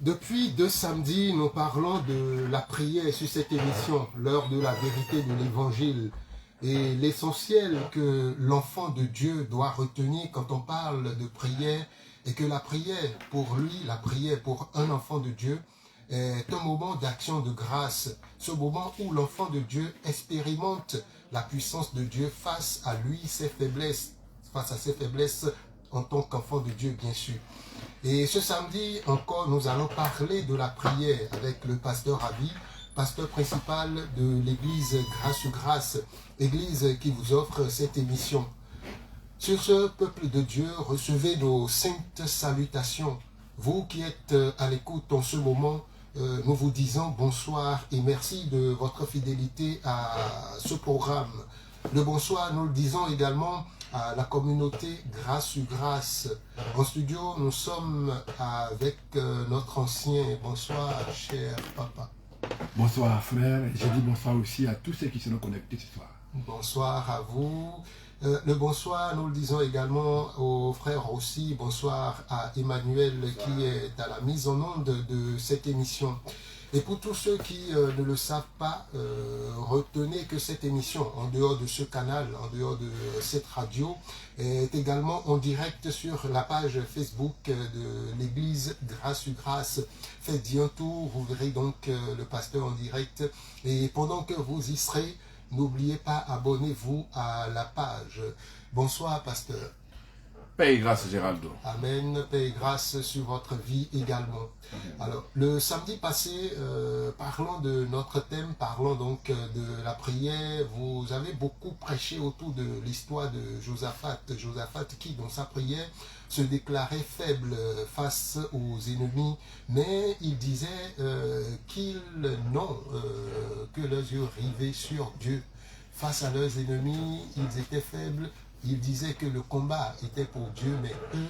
Depuis 2 samedis, nous parlons de la prière sur cette émission, l'heure de la vérité de l'évangile. Et l'essentiel que l'enfant de Dieu doit retenir quand on parle de prière est que la prière, pour lui, la prière pour un enfant de Dieu, est un moment d'action de grâce. Ce moment où l'enfant de Dieu expérimente la puissance de Dieu face à lui, ses faiblesses, face à ses faiblesses en tant qu'enfant de Dieu, bien sûr. Et ce samedi encore, nous allons parler de la prière avec le pasteur Ravi, pasteur principal de l'église Grâce sur Grâce, église qui vous offre cette émission. Sur ce peuple de Dieu, recevez nos saintes salutations. Vous qui êtes à l'écoute en ce moment, nous vous disons bonsoir et merci de votre fidélité à ce programme. Le bonsoir, nous le disons également à la communauté Grâce sur Grâce. En studio, nous sommes avec notre ancien. Bonsoir, cher papa. Bonsoir, frère. Je dis bonsoir aussi à tous ceux qui sont connectés ce soir. Bonsoir à vous. Le bonsoir, nous le disons également aux frères aussi. Bonsoir à Emmanuel qui est à la mise en onde de cette émission. Et pour tous ceux qui ne le savent pas, retenez que cette émission, en dehors de ce canal, en dehors de cette radio, est également en direct sur la page Facebook de l'église Grâce sur Grâce. Faites-y un tour, vous verrez donc le pasteur en direct. Et pendant que vous y serez, n'oubliez pas, abonnez-vous à la page. Bonsoir, pasteur. Paix et grâce, Géraldo. Amen. Paix et grâce sur votre vie également. Alors, le samedi passé, parlant de notre thème, parlant donc de la prière, vous avez beaucoup prêché autour de l'histoire de Josaphat. Josaphat qui, dans sa prière, se déclarait faible face aux ennemis, mais il disait que leurs yeux rivaient sur Dieu. Face à leurs ennemis, ils étaient faibles. Il disait que le combat était pour Dieu, mais eux,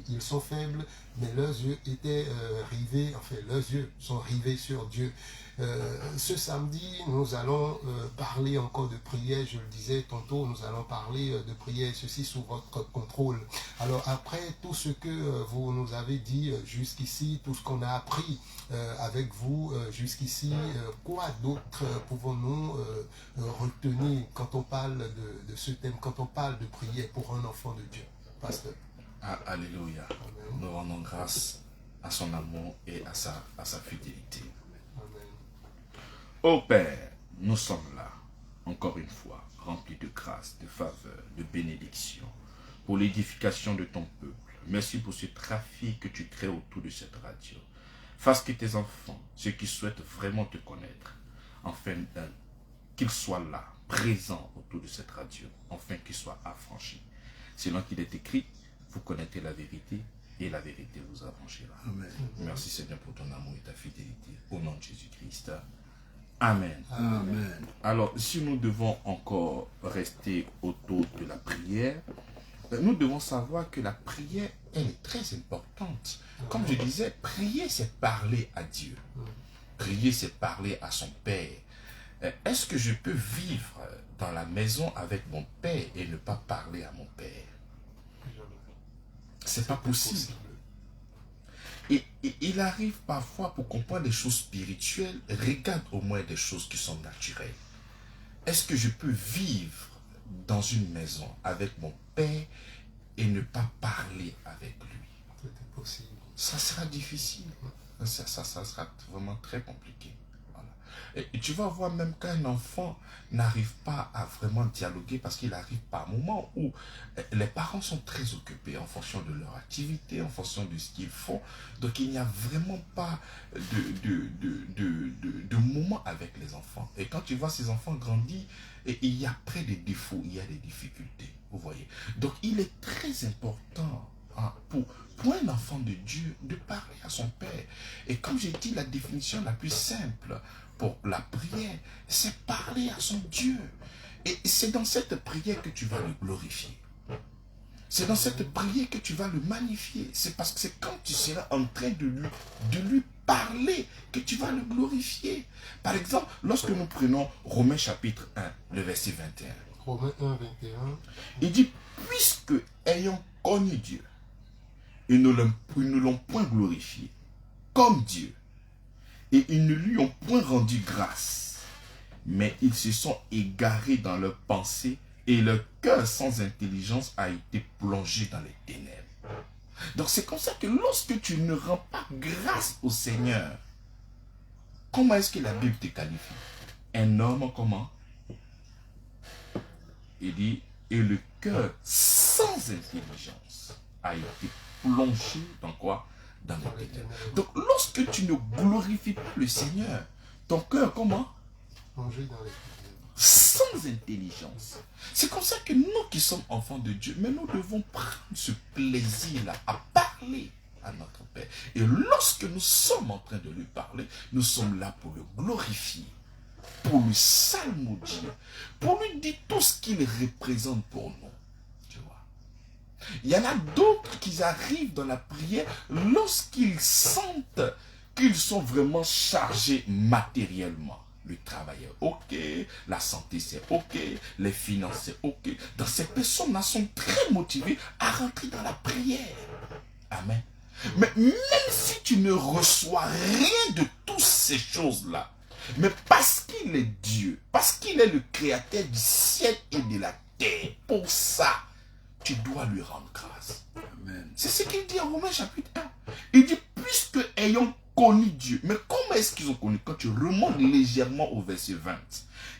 ils sont faibles, mais leurs yeux étaient rivés, enfin leurs yeux sont rivés sur Dieu. Ce samedi, nous allons parler encore de prière, je le disais tantôt, nous allons parler de prière, ceci sous votre contrôle. Alors après tout ce que vous nous avez dit jusqu'ici, tout ce qu'on a appris avec vous jusqu'ici, quoi d'autre pouvons-nous retenir quand on parle de ce thème, quand on parle de prière pour un enfant de Dieu, pasteur? Alléluia. Amen. Nous rendons grâce à son amour et à sa fidélité. Amen. Ô Père, nous sommes là, encore une fois, remplis de grâce, de faveur, de bénédiction, pour l'édification de ton peuple. Merci pour ce trafic que tu crées autour de cette radio. Fasse que tes enfants, ceux qui souhaitent vraiment te connaître, enfin qu'ils soient là, présents autour de cette radio, enfin qu'ils soient affranchis. Selon qu'il est écrit, vous connaîtrez la vérité et la vérité vous affranchira. Amen. Merci Seigneur pour ton amour et ta fidélité. Au nom de Jésus-Christ. Amen. Amen. Alors, si nous devons encore rester autour de la prière, nous devons savoir que la prière, elle est très importante. Comme je disais, prier, c'est parler à Dieu. Prier, c'est parler à son Père. Est-ce que je peux vivre dans la maison avec mon Père et ne pas parler à mon Père? C'est pas possible. Et il arrive parfois pour comprendre des choses spirituelles, regarde au moins des choses qui sont naturelles. Est-ce que je peux vivre dans une maison avec mon Père et ne pas parler avec lui? C'est impossible. Ça sera difficile. Ça sera vraiment très compliqué. Voilà. Et tu vas voir même quand un enfant n'arrive pas à vraiment dialoguer parce qu'il arrive par moment où les parents sont très occupés en fonction de leur activité, en fonction de ce qu'ils font. Donc il n'y a vraiment pas de moment avec les enfants. Et quand tu vois ces enfants grandir, il y a près des défauts, il y a des difficultés. Vous voyez. Donc il est très important pour un enfant de Dieu de parler à son Père. Et comme j'ai dit, la définition la plus simple pour la prière, c'est parler à son Dieu. Et c'est dans cette prière que tu vas le glorifier. C'est dans cette prière que tu vas le magnifier. C'est parce que c'est quand tu seras en train de lui parler que tu vas le glorifier. Par exemple, lorsque nous prenons Romains chapitre 1, le verset 21. Romains 1, 21. Il dit, puisque ayant connu Dieu, ils ne l'ont point glorifié, comme Dieu. Et ils ne lui ont point rendu grâce. Mais ils se sont égarés dans leurs pensées et leur cœur sans intelligence a été plongé dans les ténèbres. Donc c'est comme ça que lorsque tu ne rends pas grâce au Seigneur, comment est-ce que la Bible te qualifie? Un homme comment? Il dit, et le cœur sans intelligence a été plongé dans quoi? Dans les ténèbres. Donc lorsque tu ne glorifies pas le Seigneur, ton cœur comment? Plongé dans les ténèbres. Sans intelligence. C'est comme ça que nous qui sommes enfants de Dieu, mais nous devons prendre ce plaisir-là à parler à notre Père. Et lorsque nous sommes en train de lui parler, nous sommes là pour le glorifier, pour lui salmodier, pour lui dire tout ce qu'il représente pour nous. Tu vois. Il y en a d'autres qui arrivent dans la prière lorsqu'ils sentent qu'ils sont vraiment chargés matériellement. Le travail est ok, la santé c'est ok, les finances c'est ok. Donc ces personnes-là sont très motivées à rentrer dans la prière. Amen. Mais même si tu ne reçois rien de toutes ces choses-là, mais parce qu'il est Dieu, parce qu'il est le créateur du ciel et de la terre, pour ça, tu dois lui rendre grâce. Amen. C'est ce qu'il dit en Romains chapitre 1. Il dit, puisque ayant connu Dieu. Mais comment est-ce qu'ils ont connu? Quand tu remontes légèrement au verset 20,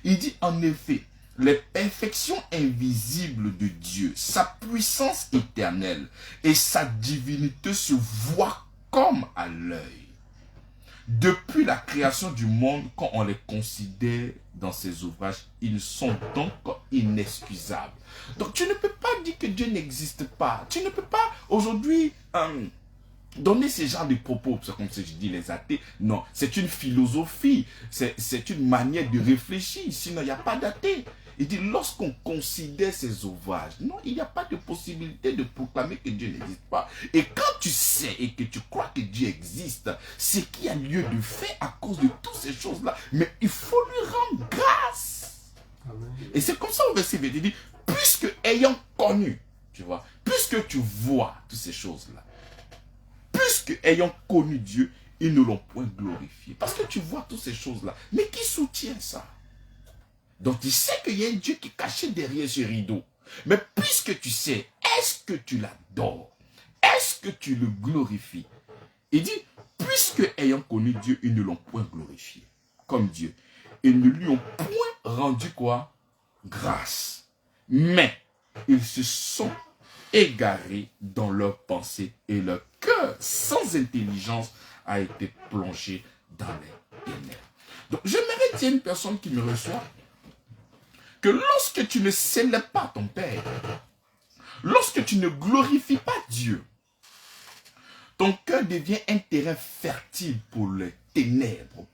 il dit en effet, les perfections invisibles de Dieu, sa puissance éternelle et sa divinité se voient comme à l'œil. Depuis la création du monde, quand on les considère dans ses ouvrages, ils sont donc inexcusables. Donc tu ne peux pas dire que Dieu n'existe pas. Tu ne peux pas aujourd'hui donner ce genre de propos, c'est comme si je dis les athées. Non, c'est une philosophie, c'est une manière de réfléchir, sinon il n'y a pas d'athée. Il dit, lorsqu'on considère ces ouvrages, non, il n'y a pas de possibilité de proclamer que Dieu n'existe pas. Et quand tu sais et que tu crois que Dieu existe, c'est qu'il y a lieu de fait à cause de toutes ces choses-là. Mais il faut lui rendre grâce. Amen. Et c'est comme ça au verset 20, il dit, puisque ayant connu, tu vois, puisque tu vois toutes ces choses-là, puisque ayant connu Dieu, ils ne l'ont point glorifié. Parce que tu vois toutes ces choses-là. Mais qui soutient ça? Donc tu sais qu'il y a un Dieu qui est caché derrière ce rideau. Mais puisque tu sais, est-ce que tu l'adores? Est-ce que tu le glorifies? Il dit, puisque ayant connu Dieu, ils ne l'ont point glorifié comme Dieu. Ils ne lui ont point rendu quoi? Grâce. Mais ils se sont égarés dans leurs pensées et leur cœur sans intelligence a été plongé dans les ténèbres. Donc j'aimerais dire à une personne qui me reçoit que lorsque tu ne célèbres pas ton Père, lorsque tu ne glorifies pas Dieu, ton cœur devient un terrain fertile pour les ténèbres,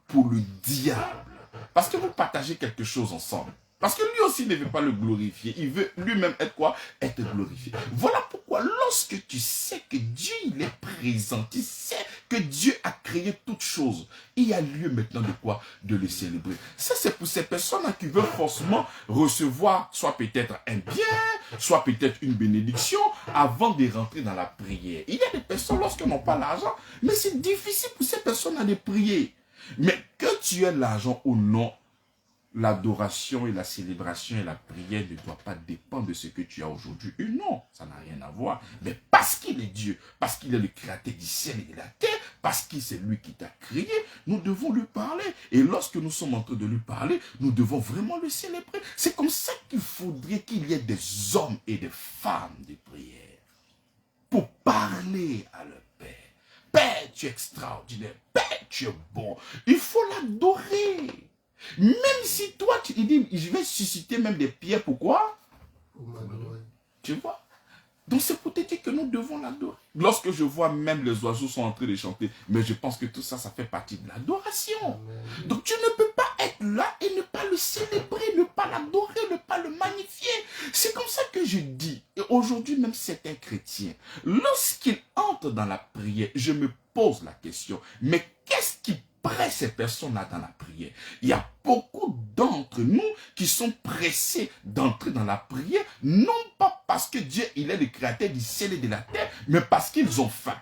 pour le diable. Parce que vous partagez quelque chose ensemble. Parce que lui aussi ne veut pas le glorifier. Il veut lui-même être quoi? Être glorifié. Voilà pourquoi lorsque tu sais que Dieu il est présent, tu sais que Dieu a créé toutes choses, il y a lieu maintenant de quoi? De le célébrer. Ça c'est pour ces personnes qui veulent forcément recevoir soit peut-être un bien, soit peut-être une bénédiction avant de rentrer dans la prière. Il y a des personnes lorsqu'elles n'ont pas l'argent, mais c'est difficile pour ces personnes de prier. Mais que tu aies l'argent ou non, l'adoration et la célébration et la prière ne doivent pas dépendre de ce que tu as aujourd'hui. Et non, ça n'a rien à voir. Mais parce qu'il est Dieu, parce qu'il est le créateur du ciel et de la terre, parce que c'est lui qui t'a créé, nous devons lui parler. Et lorsque nous sommes en train de lui parler, nous devons vraiment le célébrer. C'est comme ça qu'il faudrait qu'il y ait des hommes et des femmes de prière pour parler à leur Père. Père, tu es extraordinaire. Père, tu es bon. Il faut l'adorer. Même si toi, il dit, je vais susciter même des pierres, pourquoi? Pour m'adorer. Tu vois? Donc c'est pour te dire que nous devons l'adorer. Lorsque je vois même les oiseaux sont en train de chanter, mais je pense que tout ça, ça fait partie de l'adoration. Donc tu ne peux pas être là et ne pas le célébrer, ne pas l'adorer, ne pas le magnifier. C'est comme ça que je dis, et aujourd'hui même certains chrétiens, lorsqu'ils entrent dans la prière, je me pose la question, mais qu'est-ce qui presse ces personnes-là dans la prière? Il y a beaucoup d'entre nous qui sont pressés d'entrer dans la prière, non pas parce que Dieu il est le créateur du ciel et de la terre, mais parce qu'ils ont faim.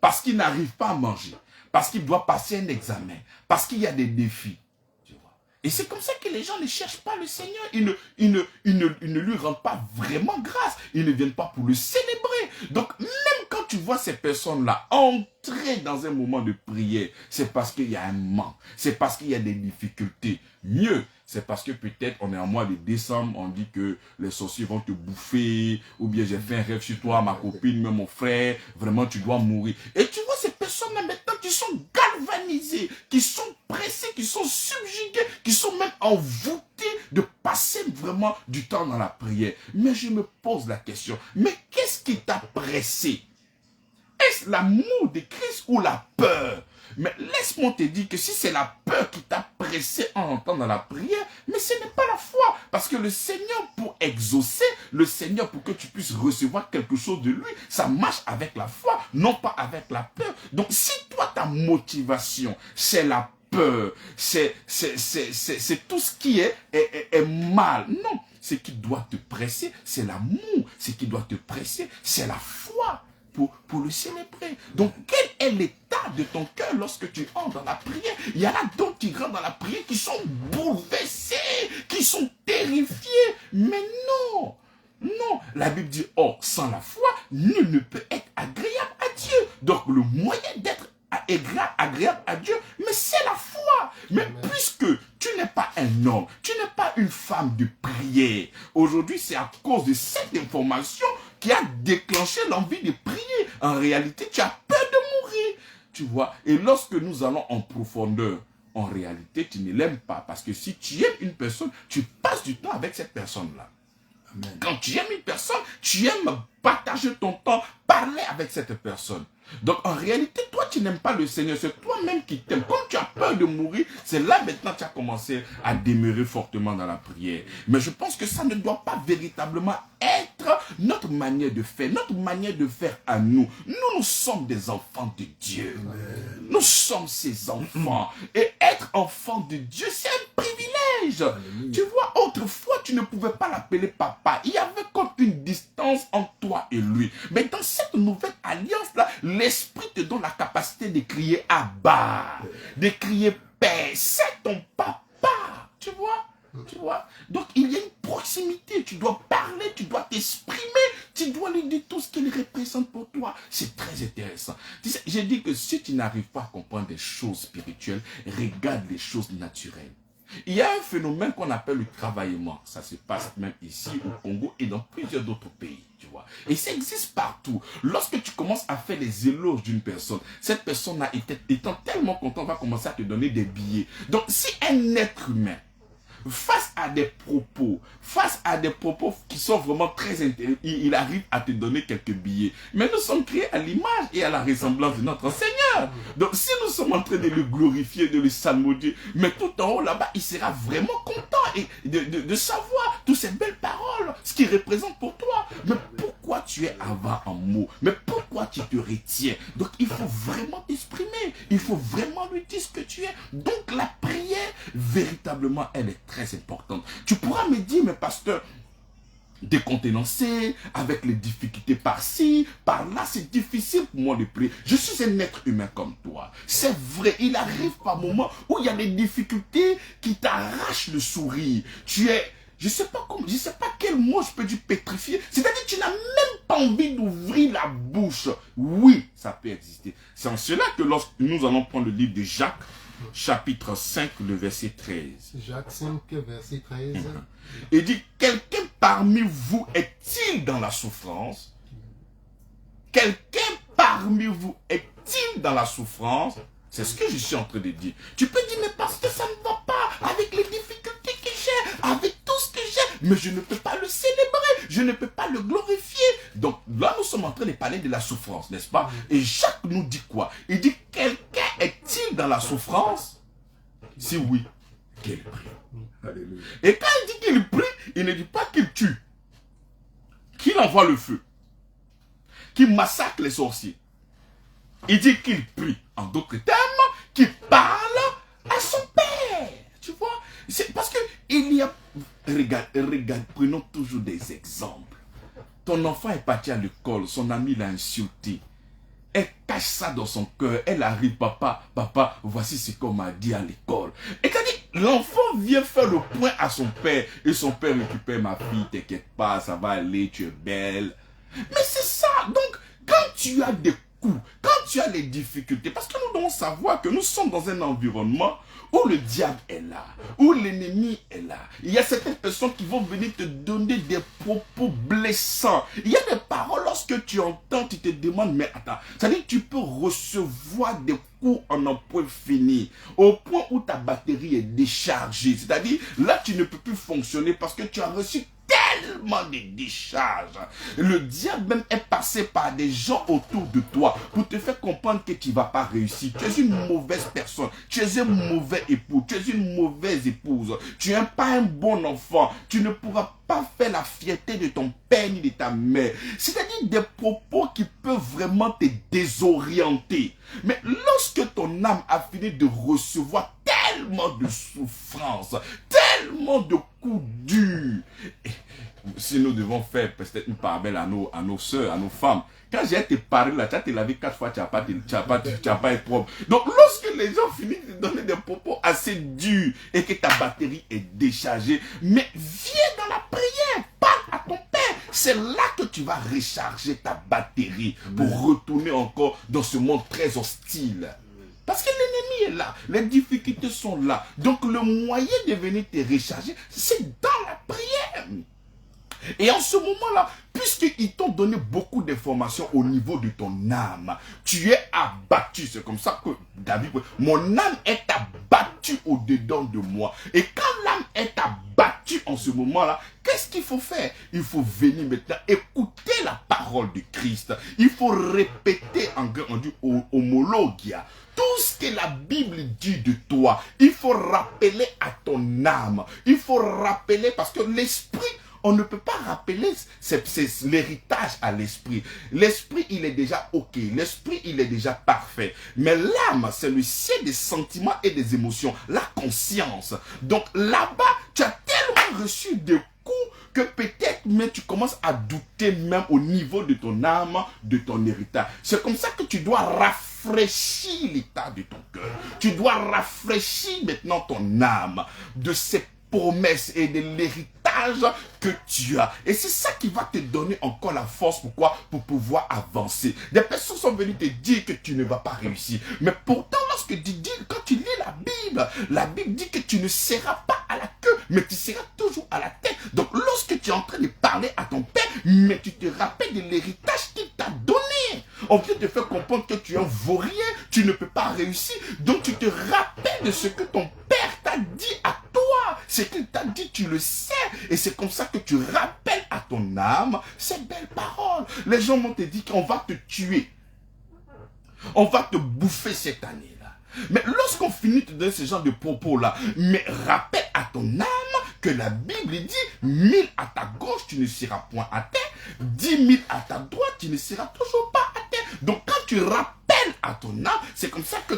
parce qu'il n'arrive pas à manger, parce qu'il doit passer un examen, parce qu'il y a des défis. Tu vois. Et c'est comme ça que les gens ne cherchent pas le Seigneur. Ils ne lui rendent pas vraiment grâce. Ils ne viennent pas pour le célébrer. Donc même quand tu vois ces personnes-là entrer dans un moment de prière, c'est parce qu'il y a un manque. C'est parce qu'il y a des difficultés. Mieux, c'est parce que peut-être on est en mois de décembre, on dit que les sorciers vont te bouffer, ou bien j'ai fait un rêve sur toi, ma copine, même mon frère, vraiment tu dois mourir. Et tu vois ces personnes-là maintenant qui sont galvanisées, qui sont pressées, qui sont subjuguées, qui sont même envoûtées de passer vraiment du temps dans la prière. Mais je me pose la question, mais qu'est-ce qui t'a pressé? Est-ce l'amour de Christ ou la peur? Mais laisse-moi te dire que si c'est la peur qui t'a pressé en entrant dans la prière, mais ce n'est pas la foi. Parce que le Seigneur, pour exaucer, le Seigneur, pour que tu puisses recevoir quelque chose de lui, ça marche avec la foi, non pas avec la peur. Donc si toi, ta motivation, c'est la peur, c'est tout ce qui est mal. Non, ce qui doit te presser, c'est l'amour. Ce qui doit te presser, c'est la foi. Pour le célébrer. Donc, quel est l'état de ton cœur lorsque tu entres dans la prière? Il y en a d'autres qui rentrent dans la prière qui sont bouleversés, qui sont terrifiés. Mais non, non. La Bible dit, oh, sans la foi, nul ne peut être agréable à Dieu. Donc, le moyen d'être agréable à Dieu, mais c'est la foi. Mais amen. Puisque tu n'es pas un homme, tu n'es pas une femme de prière, aujourd'hui c'est à cause de cette information qui a déclenché l'envie de prier. En réalité, tu as peur de mourir, tu vois. Et lorsque nous allons en profondeur, en réalité, tu ne l'aimes pas. Parce que si tu aimes une personne, tu passes du temps avec cette personne-là. Quand tu aimes une personne, tu aimes partager ton temps, parler avec cette personne. Donc en réalité, toi tu n'aimes pas le Seigneur, c'est toi-même qui t'aimes. Comme tu as peur de mourir, c'est là maintenant que tu as commencé à demeurer fortement dans la prière. Mais je pense que ça ne doit pas véritablement être notre manière de faire, notre manière de faire à nous. Nous sommes des enfants de Dieu. Amen. Nous sommes ses enfants. Et être enfant de Dieu, c'est un privilège. Amen. Tu vois, autrefois, tu ne pouvais pas l'appeler papa. Il y avait comme une distance entre toi et lui. Mais dans cette nouvelle alliance-là, l'Esprit te donne la capacité de crier Abba, de crier Père, c'est ton papa, tu vois. Tu vois? Donc il y a une proximité, tu dois parler, tu dois t'exprimer, tu dois lui dire tout ce qu'il représente pour toi. C'est très intéressant. Tu sais, j'ai dit que si tu n'arrives pas à comprendre des choses spirituelles, regarde les choses naturelles. Il y a un phénomène qu'on appelle le travaillement. Ça se passe même ici au Congo et dans plusieurs autres pays, tu vois. Et ça existe partout. Lorsque tu commences à faire les éloges d'une personne, cette personne-là, étant tellement contente, va commencer à te donner des billets. Donc, si un être humain, face à des propos qui sont vraiment très intéressants, il arrive à te donner quelques billets. Mais nous sommes créés à l'image et à la ressemblance de notre Seigneur. Donc si nous sommes en train de le glorifier, de le salmodier, mais tout en haut là-bas, il sera vraiment content et de savoir toutes ces belles paroles, ce qu'il représente pour toi. Mais pourquoi tu es avant en mots? Mais pourquoi tu te retiens? Donc il faut vraiment t'exprimer. Il faut vraiment lui dire ce que tu es. Donc la prière, véritablement, elle est très importante. Tu pourras me dire, mais pasteur, décontenancé, avec les difficultés par-ci, par-là, c'est difficile pour moi de prier. Je suis un être humain comme toi. C'est vrai, il arrive par moments où il y a des difficultés qui t'arrachent le sourire. Tu es, je sais pas quel mot je peux dire pétrifié. C'est-à-dire que tu n'as même pas envie d'ouvrir la bouche. Oui, ça peut exister. C'est en cela que lorsque nous allons prendre le livre de Jacques, chapitre 5, le verset 13. Jacques 5, verset 13. Il dit, quelqu'un parmi vous est-il dans la souffrance? Quelqu'un parmi vous est-il dans la souffrance? C'est ce que je suis en train de dire. Tu peux dire, mais parce que ça ne va pas avec les difficultés que j'ai, avec tout ce que j'ai, mais je ne peux pas le célébrer, je ne peux pas le glorifier. Donc là, nous sommes en train de parler de la souffrance, n'est-ce pas? Et Jacques nous dit quoi? Il dit, quelqu'un est-il dans la souffrance? Si oui, qu'il prie. Alléluia. Et quand il dit qu'il prie, il ne dit pas qu'il tue, qu'il envoie le feu, qu'il massacre les sorciers. Il dit qu'il prie, en d'autres termes, qu'il parle à son Père. Tu vois? C'est parce que il y a... Regarde, prenons toujours des exemples. Ton enfant est parti à l'école, son ami l'a insulté. elle cache ça dans son cœur. Elle arrive, papa, voici ce qu'on m'a dit à l'école. Et c'est-à-dire, l'enfant vient faire le point à son père. Et son père récupère, ma fille, t'inquiète pas, ça va aller, tu es belle. Mais c'est ça. Donc, quand tu as des coups, quand tu as les difficultés, parce que nous devons savoir que nous sommes dans un environnement où le diable est là, où l'ennemi est là. Il y a certaines personnes qui vont venir te donner des propos blessants. Il y a des paroles, lorsque tu entends, tu te demandes, mais attends, c'est-à-dire que tu peux recevoir des coups en un point fini, au point où ta batterie est déchargée. C'est-à-dire, là, tu ne peux plus fonctionner parce que tu as reçu tellement de décharges. Le diable même est passé par des gens autour de toi pour te faire comprendre que tu ne vas pas réussir. Tu es une mauvaise personne. Tu es un mauvais époux. Tu es une mauvaise épouse. Tu n'es pas un bon enfant. Tu ne pourras pas faire la fierté de ton père ni de ta mère. C'est-à-dire des propos qui peuvent vraiment te désorienter. Mais lorsque ton âme a fini de recevoir tellement de souffrances, tellement de coups durs, si nous devons faire peut-être une part belle à nos soeurs, à nos femmes, quand j'ai été parlé là, tu as te lavé 4 fois, tu n'as pas été propre. Donc lorsque les gens finissent de donner des propos assez durs et que ta batterie est déchargée, mais viens dans la prière, parle à ton père. C'est là que tu vas recharger ta batterie pour retourner encore dans ce monde très hostile. Parce que l'ennemi est là, les difficultés sont là. Donc le moyen de venir te recharger, c'est dans la prière. Et en ce moment-là, puisqu'ils t'ont donné beaucoup d'informations au niveau de ton âme, tu es abattu. C'est comme ça que David, mon âme est abattue au-dedans de moi. Et quand l'âme est abattue en ce moment-là, qu'est-ce qu'il faut faire? Il faut venir maintenant écouter la parole de Christ. Il faut répéter en grec, on dit homologia. Tout ce que la Bible dit de toi, il faut rappeler à ton âme. Il faut rappeler parce que l'esprit, on ne peut pas rappeler c'est l'héritage à l'esprit. L'esprit, il est déjà ok. L'esprit, il est déjà parfait. Mais l'âme, c'est le ciel des sentiments et des émotions. La conscience. Donc là-bas, tu as tellement reçu de coups que peut-être même tu commences à douter même au niveau de ton âme, de ton héritage. C'est comme ça que tu dois rafraîchir l'état de ton cœur. Tu dois rafraîchir maintenant ton âme de ces promesses et de l'héritage que tu as. Et c'est ça qui va te donner encore la force. Pourquoi? Pour pouvoir avancer. Des personnes sont venues te dire que tu ne vas pas réussir. Mais pourtant, lorsque tu dis, quand tu lis la Bible dit que tu ne seras pas à la queue, mais tu seras toujours à la tête. Donc, lorsque tu es en train de parler à ton père, mais tu te rappelles de l'héritage qu'il t'a donné. On vient te faire comprendre que tu es un vaurien, tu ne peux pas réussir. Donc, tu te rappelles de ce que ton père t'a dit à toi. Ce qu'il t'a dit, tu le sais. Et c'est comme ça que tu rappelles à ton âme ces belles paroles. Les gens vont te dire qu'on va te tuer. On va te bouffer cette année-là. Mais lorsqu'on finit de donner ce genre de propos-là, mais rappelle à ton âme que la Bible dit 1000 à ta gauche, tu ne seras point à terre. 10 000 à ta droite, tu ne seras toujours pas à terre. Donc quand tu rappelles à ton âme, c'est comme ça que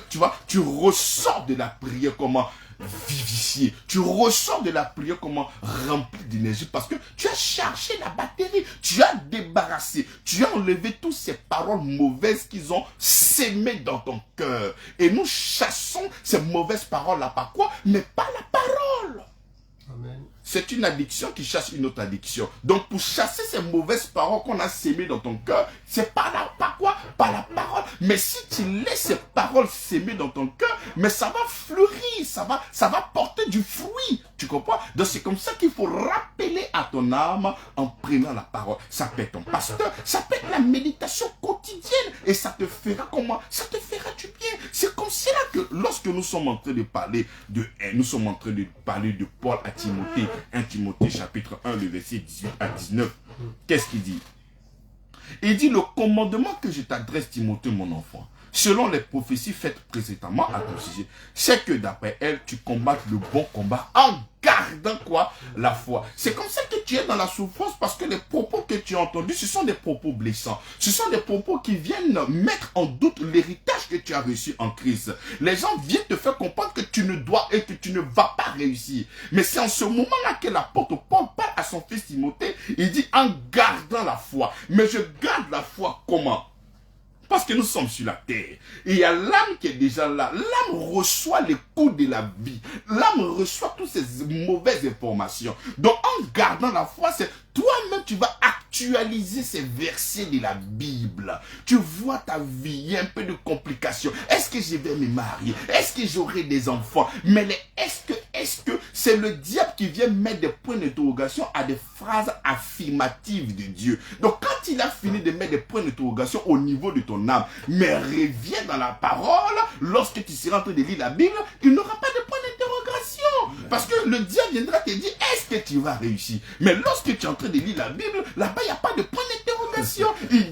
tu ressors de la prière comment vivifié. Tu ressors de la prière comment rempli d'énergie parce que tu as chargé la batterie, tu as débarrassé, tu as enlevé toutes ces paroles mauvaises qu'ils ont sémées dans ton cœur. Et nous chassons ces mauvaises paroles-là par quoi? Mais pas la parole. Amen. C'est une addiction qui chasse une autre addiction. Donc pour chasser ces mauvaises paroles qu'on a sémées dans ton cœur, c'est pas quoi? Pas la parole. Mais si tu laisses ces paroles sémées dans ton cœur, mais ça va fleurir, ça va porter du fruit. Tu comprends? Donc c'est comme ça qu'il faut rappeler à ton âme en prenant la parole. Ça peut être ton pasteur, ça peut être la méditation quotidienne. Et ça te fera comment? Ça te fera du bien. C'est comme cela que lorsque nous sommes en train de parler de haine, nous sommes en train de parler de Paul à Timothée, 1 Timothée chapitre 1, le verset 18 à 19. Qu'est-ce qu'il dit? Il dit le commandement que je t'adresse, Timothée, mon enfant, selon les prophéties faites précédemment à ton sujet, c'est que d'après elles, tu combattes le bon combat en gardant quoi? La foi. C'est comme ça que tu es dans la souffrance parce que les propos que tu as entendus, ce sont des propos blessants. Ce sont des propos qui viennent mettre en doute l'héritage que tu as reçu en Christ. Les gens viennent te faire comprendre que tu ne dois et que tu ne vas pas réussir. Mais c'est en ce moment-là que l'apôtre Paul parle à son fils Timothée. Il dit en gardant la foi. Mais je garde la foi comment? Parce lorsque nous sommes sur la terre, il y a l'âme qui est déjà là. L'âme reçoit les coups de la vie. L'âme reçoit toutes ces mauvaises informations. Donc, en gardant la foi, c'est toi-même, tu vas actualiser ces versets de la Bible. Tu vois ta vie, il y a un peu de complications. Est-ce que je vais me marier? Est-ce que j'aurai des enfants? Mais est-ce que c'est le diable qui vient mettre des points d'interrogation à des phrases affirmatives de Dieu? Donc, quand il a fini de mettre des points d'interrogation au niveau de ton âme, mais reviens dans la parole, lorsque tu seras en train de lire la Bible, il n'aura pas de points d'interrogation. Parce que le diable viendra te dire, est-ce que tu vas réussir? Mais lorsque tu es en train de lire la Bible, là-bas, il n'y a pas de point d'interrogation.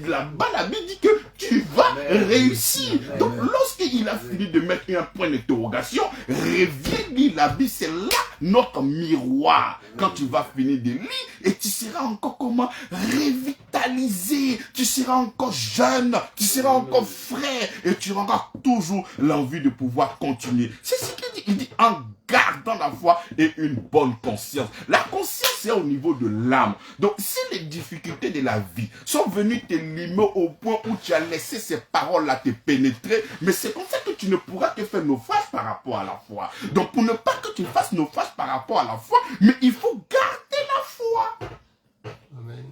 Là-bas, la Bible dit que tu vas réussir. Donc, lorsqu'il a fini de mettre un point d'interrogation, reviens lire la Bible. C'est là notre miroir. Quand tu vas finir de lire, et tu seras encore comment? Revitalisé. Tu seras encore jeune. Tu seras encore frais. Et tu auras toujours l'envie de pouvoir continuer. C'est ce qu'il dit. Il dit en gardant la foi et une bonne conscience. La conscience, c'est au niveau de l'âme. Donc, si les difficultés de la vie sont venues te limer au point où tu as laissé ces paroles-là te pénétrer, mais c'est comme ça que tu ne pourras que faire naufrage par rapport à la foi. Donc, pour ne pas que tu fasses naufrage par rapport à la foi, mais il faut garder la foi. Amen.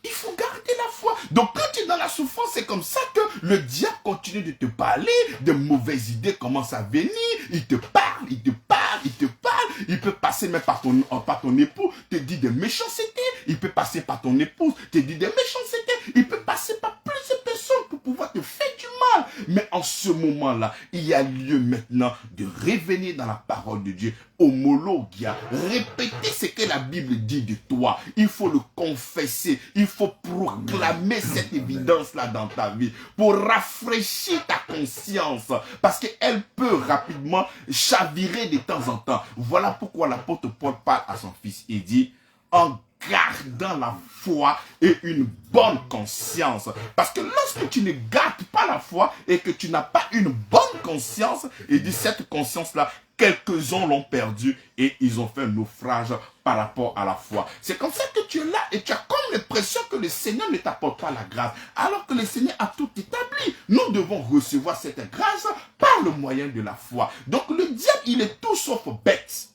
Il faut garder la foi. Donc quand tu es dans la souffrance, c'est comme ça que le diable continue de te parler, de mauvaises idées commencent à venir, il te parle, il te parle, il te parle, il peut passer même par ton époux, te dit des méchancetés, il peut passer par ton épouse, te dit des méchancetés, il peut passer par plusieurs personnes pour pouvoir te faire du mal. Mais en ce moment-là, il y a lieu maintenant de revenir dans la parole de Dieu, homologia, répéter ce que la Bible dit de toi. Il faut le confesser, il faut proclamer cette évidence-là dans ta vie pour rafraîchir ta conscience parce qu'elle peut rapidement chavirer de temps en temps. Voilà pourquoi l'apôtre Paul parle à son fils et dit en gardant la foi et une bonne conscience. Parce que lorsque tu ne gardes pas la foi et que tu n'as pas une bonne conscience, il dit cette conscience-là, quelques-uns l'ont perdu et ils ont fait un naufrage par rapport à la foi. C'est comme ça que tu es là et tu as comme l'impression que le Seigneur ne t'apporte pas la grâce. Alors que le Seigneur a tout établi. Nous devons recevoir cette grâce par le moyen de la foi. Donc le diable, il est tout sauf bête.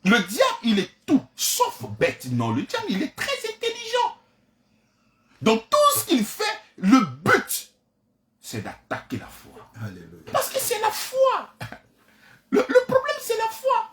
Le diable, il est tout sauf bête. Non, le diable, il est très intelligent. Donc tout ce qu'il fait, le but, c'est d'attaquer la foi. Alléluia. Parce que c'est la foi. Le problème, c'est la foi.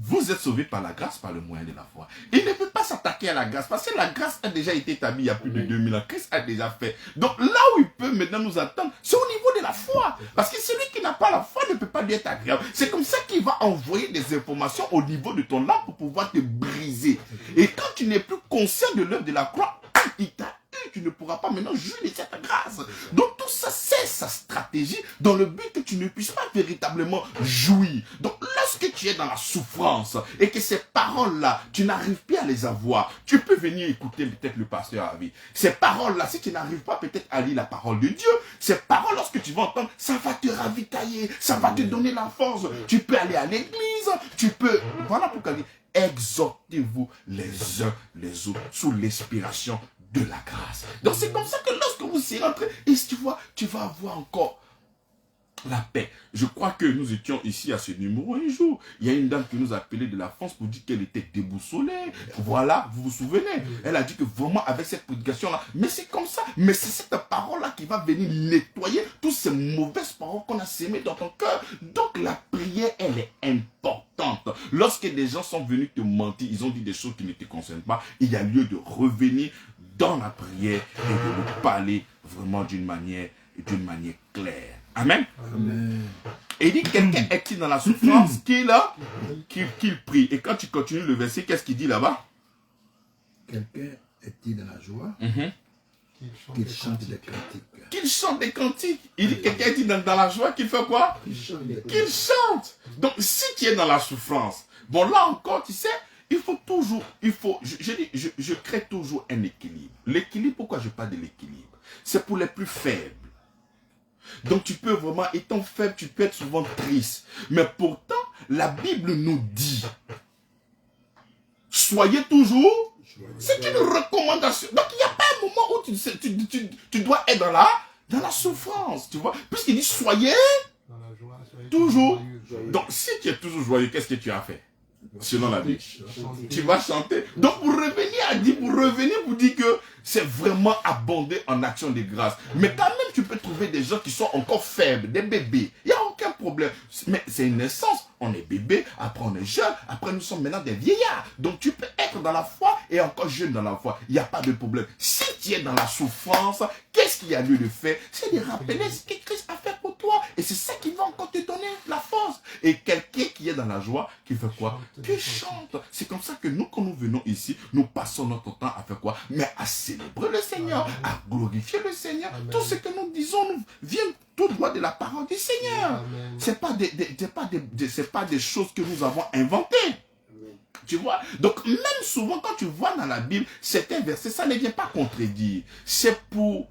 Vous êtes sauvés par la grâce, par le moyen de la foi. Il ne peut pas s'attaquer à la grâce, parce que la grâce a déjà été établie il y a plus de 2000 ans. Christ a déjà fait. Donc là où il peut maintenant nous attendre, c'est au niveau de la foi. Parce que celui qui n'a pas la foi ne peut pas lui être agréable. C'est comme ça qu'il va envoyer des informations au niveau de ton âme pour pouvoir te briser. Et quand tu n'es plus conscient de l'œuvre de la croix, il t'a eu, tu ne pourras pas maintenant jouir de cette grâce. Donc tout ça, c'est sa stratégie dans le but que tu ne puisses pas véritablement jouir. Donc lorsque tu es dans la souffrance et que ces paroles-là, tu n'arrives plus à les avoir, tu peux venir écouter peut-être le pasteur à vie. Ces paroles-là, si tu n'arrives pas peut-être à lire la parole de Dieu, ces paroles, lorsque tu vas entendre, ça va te ravitailler, ça va te donner la force. Tu peux aller à l'église, tu peux... Voilà pourquoi il dit, exhortez-vous les uns les autres sous l'inspiration de la grâce. Donc c'est comme ça que lorsque vous serez entrés, et tu vois, tu vas avoir encore la paix. Je crois que nous étions ici à ce numéro un jour. Il y a une dame qui nous a appelé de la France pour dire qu'elle était déboussolée. Voilà, vous vous souvenez? Elle a dit que vraiment avec cette prédication-là, mais c'est comme ça. Mais c'est cette parole-là qui va venir nettoyer toutes ces mauvaises paroles qu'on a sémées dans ton cœur. Donc la prière, elle est importante. Lorsque des gens sont venus te mentir, ils ont dit des choses qui ne te concernent pas, il y a lieu de revenir dans la prière et de nous parler vraiment d'une manière claire. Amen. Amen. Et il dit, quelqu'un est-il dans la souffrance qu'il prie. Et quand tu continues le verset, qu'est-ce qu'il dit là-bas? Quelqu'un est-il dans la joie? Qu'il Qu'il chante des cantiques. Qu'il chante des cantiques. Il dit, quelqu'un est-il dans la joie, qu'il fait quoi? Qu'il chante des cantiques. Qu'il chante. Donc, si tu es dans la souffrance, bon là encore, tu sais, il faut toujours, je crée toujours un équilibre. L'équilibre, pourquoi je parle de l'équilibre? C'est pour les plus faibles. Donc tu peux vraiment, étant faible, tu peux être souvent triste. Mais pourtant, la Bible nous dit, soyez toujours, c'est une recommandation. Donc il n'y a pas un moment où tu dois être dans la souffrance, tu vois. Puisqu'il dit soyez Dans la joie, soyez toujours. joyeux. Donc si tu es toujours joyeux, qu'est-ce que tu as fait? Selon la Bible. Chanter. Tu vas chanter. Donc pour revenir, pour dire que c'est vraiment abondé en action de grâce. Mais quand même, tu peux trouver des gens qui sont encore faibles, des bébés. Il n'y a aucun problème. Mais c'est une naissance. On est bébé, après on est jeune, après nous sommes maintenant des vieillards. Donc tu peux être dans la foi et encore jeune dans la foi. Il n'y a pas de problème. Si tu es dans la souffrance, qu'est-ce qu'il y a lieu de faire? C'est de rappeler ce que Christ a fait pour toi. Et c'est ça qui va encore te donner la force. Et quelqu'un qui est dans la joie, qui fait quoi? Tu chantes. C'est comme ça que nous, quand nous venons ici, nous passons notre temps à faire quoi? Mais à célébrer le Seigneur, à glorifier le Seigneur. Amen. Tout ce que nous disons nous vient tout droit de la parole du Seigneur. Amen. C'est pas des choses que nous avons inventées. Tu vois? Donc, même souvent, quand tu vois dans la Bible, certains versets, ça ne vient pas contredire. C'est pour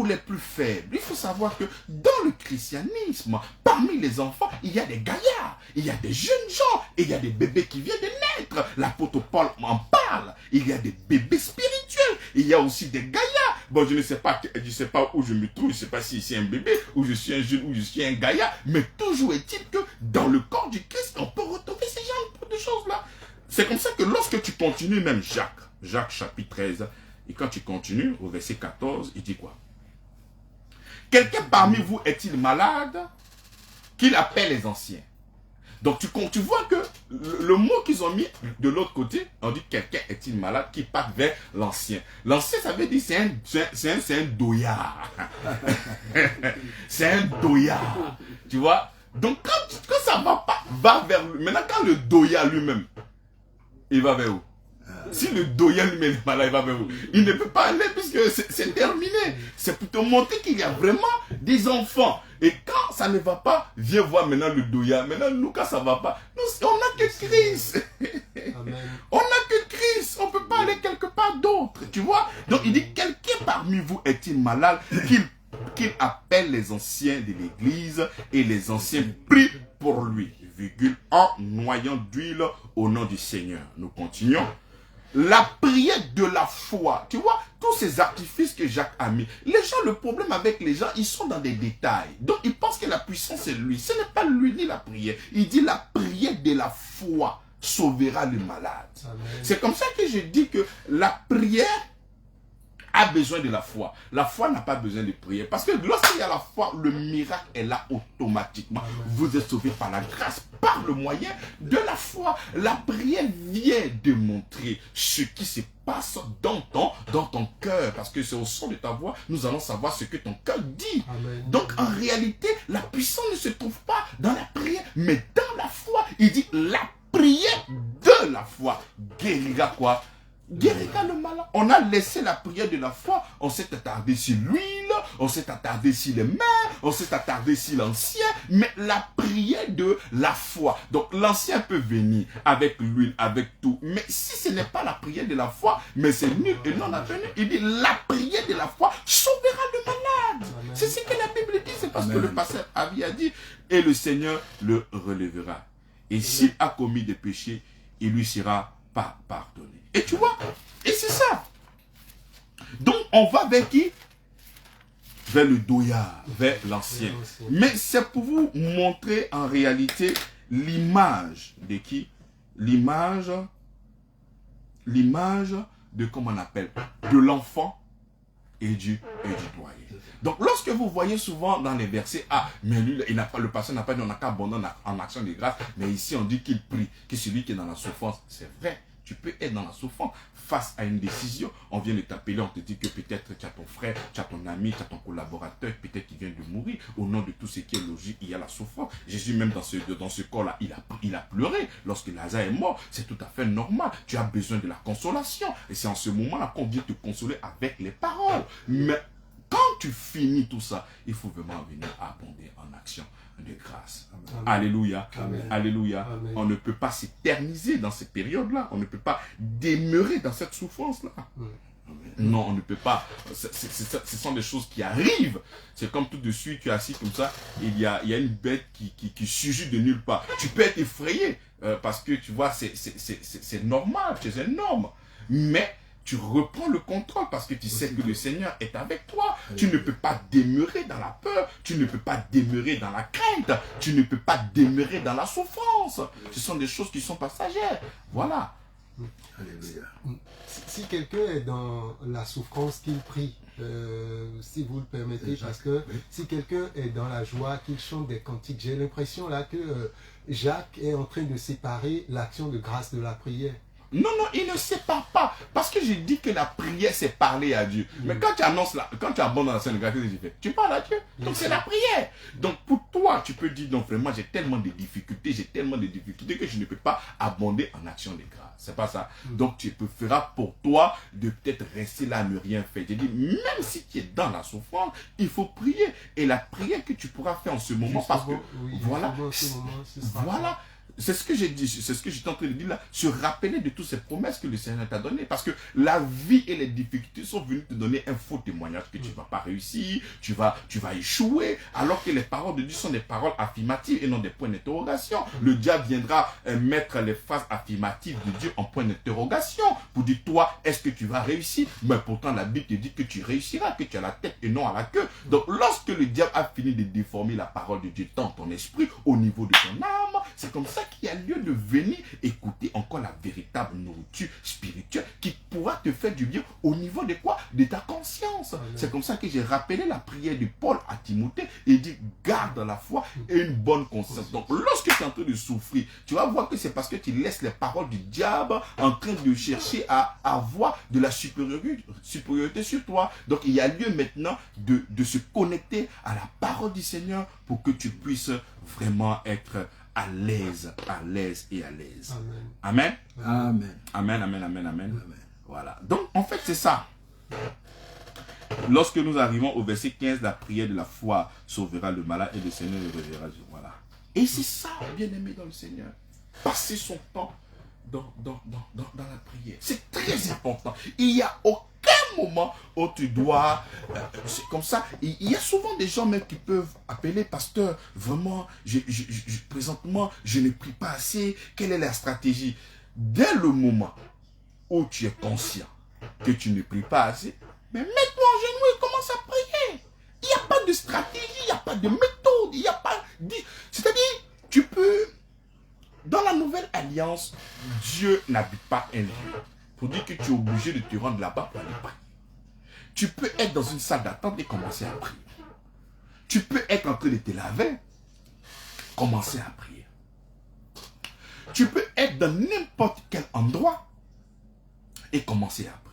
les plus faibles. Il faut savoir que dans le christianisme, parmi les enfants, il y a des gaillards, il y a des jeunes gens, et il y a des bébés qui viennent de naître. L'apôtre Paul en parle. Il y a des bébés spirituels, il y a aussi des gaillards. Bon, je ne sais pas où je me trouve, je ne sais pas si c'est un bébé, ou je suis un jeune, ou je suis un gaillard, mais toujours est-il que dans le corps du Christ, on peut retrouver ces genres de choses-là. C'est comme ça que lorsque tu continues, même Jacques chapitre 13, et quand tu continues au verset 14, il dit quoi? Quelqu'un parmi vous est-il malade? Qu'il appelle les anciens. Donc tu vois que le mot qu'ils ont mis de l'autre côté, on dit quelqu'un est-il malade, qui part vers l'ancien. L'ancien, ça veut dire c'est un doyard. C'est un doyard. Tu vois? Donc quand ça va pas, va vers lui. Maintenant quand le doyard lui-même, il va vers où? Si le doyen lui-même est malade, il va vers où? Il ne peut pas aller puisque c'est terminé. C'est pour te montrer qu'il y a vraiment des enfants. Et quand ça ne va pas, viens voir maintenant le doyen. Maintenant, nous, quand ça ne va pas, nous, on n'a que Christ. Amen. On n'a que Christ. On ne peut pas aller quelque part d'autre. Tu vois? Donc, il dit, quelqu'un parmi vous est-il malade qu'il appelle les anciens de l'église et les anciens prient pour lui, virgule, en noyant d'huile au nom du Seigneur. Nous continuons. La prière de la foi. Tu vois, tous ces artifices que Jacques a mis. Les gens, le problème avec les gens, ils sont dans des détails. Donc, ils pensent que la puissance, c'est lui. Ce n'est pas lui ni la prière. Il dit la prière de la foi sauvera le malade. C'est comme ça que je dis que la prière a besoin de la foi. La foi n'a pas besoin de prière. Parce que lorsqu'il y a la foi, le miracle est là automatiquement. Vous êtes sauvé par la grâce, par le moyen de la foi. La prière vient démontrer ce qui se passe dans ton cœur. Parce que c'est au son de ta voix, nous allons savoir ce que ton cœur dit. Amen. Donc en réalité, la puissance ne se trouve pas dans la prière, mais dans la foi. Il dit la prière de la foi guérira quoi? Guérira le malin. On a laissé la prière de la foi. On s'est attardé sur l'huile, on s'est attardé sur les mains, on s'est attardé sur l'ancien, mais la prière de la foi. Donc l'ancien peut venir avec l'huile, avec tout. Mais si ce n'est pas la prière de la foi, mais c'est nul et non avenu, il dit la prière de la foi sauvera le malade. C'est ce que la Bible dit, c'est parce que le pasteur Avi a dit, et le Seigneur le relèvera. Et s'il a commis des péchés, il lui sera pas pardonné. Et tu vois, et c'est ça. Donc, on va vers qui? Vers le doyard, vers l'ancien. Mais c'est pour vous montrer en réalité l'image de qui? L'image de, comment on appelle, de l'enfant et du doyen. Donc, lorsque vous voyez souvent dans les versets, mais lui, le pasteur n'a pas dit on n'a qu'à abandonner en action de grâce, mais ici on dit qu'il prie, que celui qui est dans la souffrance, c'est vrai. Tu peux être dans la souffrance face à une décision. On vient de t'appeler, on te dit que peut-être tu as ton frère, tu as ton ami, tu as ton collaborateur, peut-être qu'il vient de mourir. Au nom de tout ce qui est logique, il y a la souffrance. Jésus, même dans ce corps-là, il a pleuré. Lorsque Lazare est mort, c'est tout à fait normal. Tu as besoin de la consolation. Et c'est en ce moment-là qu'on vient te consoler avec les paroles. Mais quand tu finis tout ça, il faut vraiment venir abonder en action de grâce. Amen. Alléluia. Amen. Alléluia. Amen. On ne peut pas s'éterniser dans ces périodes-là. On ne peut pas demeurer dans cette souffrance-là. Non, on ne peut pas. Ce sont des choses qui arrivent. C'est comme tout de suite, tu es assis comme ça, il y a une bête qui surgit de nulle part. Tu peux être effrayé parce que tu vois, c'est normal, c'est un homme. Mais tu reprends le contrôle parce que tu sais que le Seigneur est avec toi. Tu ne peux pas demeurer dans la peur, tu ne peux pas demeurer dans la crainte, tu ne peux pas demeurer dans la souffrance. Ce sont des choses qui sont passagères. Voilà. Alléluia. Si quelqu'un est dans la souffrance, qu'il prie. Si vous le permettez, parce que si quelqu'un est dans la joie, qu'il chante des cantiques, j'ai l'impression là que Jacques est en train de séparer l'action de grâce de la prière. Non, non, il ne sépare pas. Parce que je dis que la prière, c'est parler à Dieu. Mais quand tu annonces, quand tu abondes dans la scène de grâce, tu parles à Dieu. Donc c'est la prière. Donc pour toi, tu peux dire, non, vraiment, j'ai tellement de difficultés que je ne peux pas abonder en action de grâce. C'est pas ça. Donc tu feras pour toi de peut-être rester là, ne rien faire. Je dis, même si tu es dans la souffrance, il faut prier. Et la prière que tu pourras faire en ce moment, parce que, voilà, voilà. C'est ce que j'ai dit, c'est ce que j'étais en train de dire là, se rappeler de toutes ces promesses que le Seigneur t'a données, parce que la vie et les difficultés sont venues te donner un faux témoignage que tu ne vas pas réussir, tu vas échouer, alors que les paroles de Dieu sont des paroles affirmatives et non des points d'interrogation. Le diable viendra mettre les phrases affirmatives de Dieu en point d'interrogation pour dire, toi, est-ce que tu vas réussir? Mais pourtant la Bible te dit que tu réussiras, que tu as la tête et non à la queue. Donc lorsque le diable a fini de déformer la parole de Dieu dans ton esprit, au niveau de ton âme, c'est comme ça qu'il y a lieu de venir écouter encore la véritable nourriture spirituelle qui pourra te faire du bien au niveau de quoi? De ta conscience. C'est comme ça que j'ai rappelé la prière de Paul à Timothée et dit, garde la foi et une bonne conscience. Donc lorsque tu es en train de souffrir, tu vas voir que c'est parce que tu laisses les paroles du diable en train de chercher à avoir de la supériorité sur toi. Donc il y a lieu maintenant de se connecter à la parole du Seigneur pour que tu puisses vraiment être à l'aise et à l'aise. Amen. Amen. Amen, amen, amen, amen. Voilà. Donc, en fait, c'est ça. Lorsque nous arrivons au verset 15, la prière de la foi sauvera le malade et le Seigneur le reverra. Voilà. Et c'est ça, bien-aimé dans le Seigneur. Passer son temps dans la prière. C'est très important. Il n'y a aucun moment où tu dois, c'est comme ça, il y a souvent des gens même qui peuvent appeler, pasteur, vraiment, présentement, je ne prie pas assez, quelle est la stratégie? Dès le moment où tu es conscient que tu ne pries pas assez, mais mets-toi en genoux et commence à prier. Il n'y a pas de stratégie, il n'y a pas de méthode, il n'y a pas... C'est-à-dire, tu peux... Dans la nouvelle alliance, Dieu n'habite pas un lieu. Pour dire que tu es obligé de te rendre là-bas pour aller prier. Tu peux être dans une salle d'attente et commencer à prier. Tu peux être en train de te laver, commencer à prier. Tu peux être dans n'importe quel endroit et commencer à prier.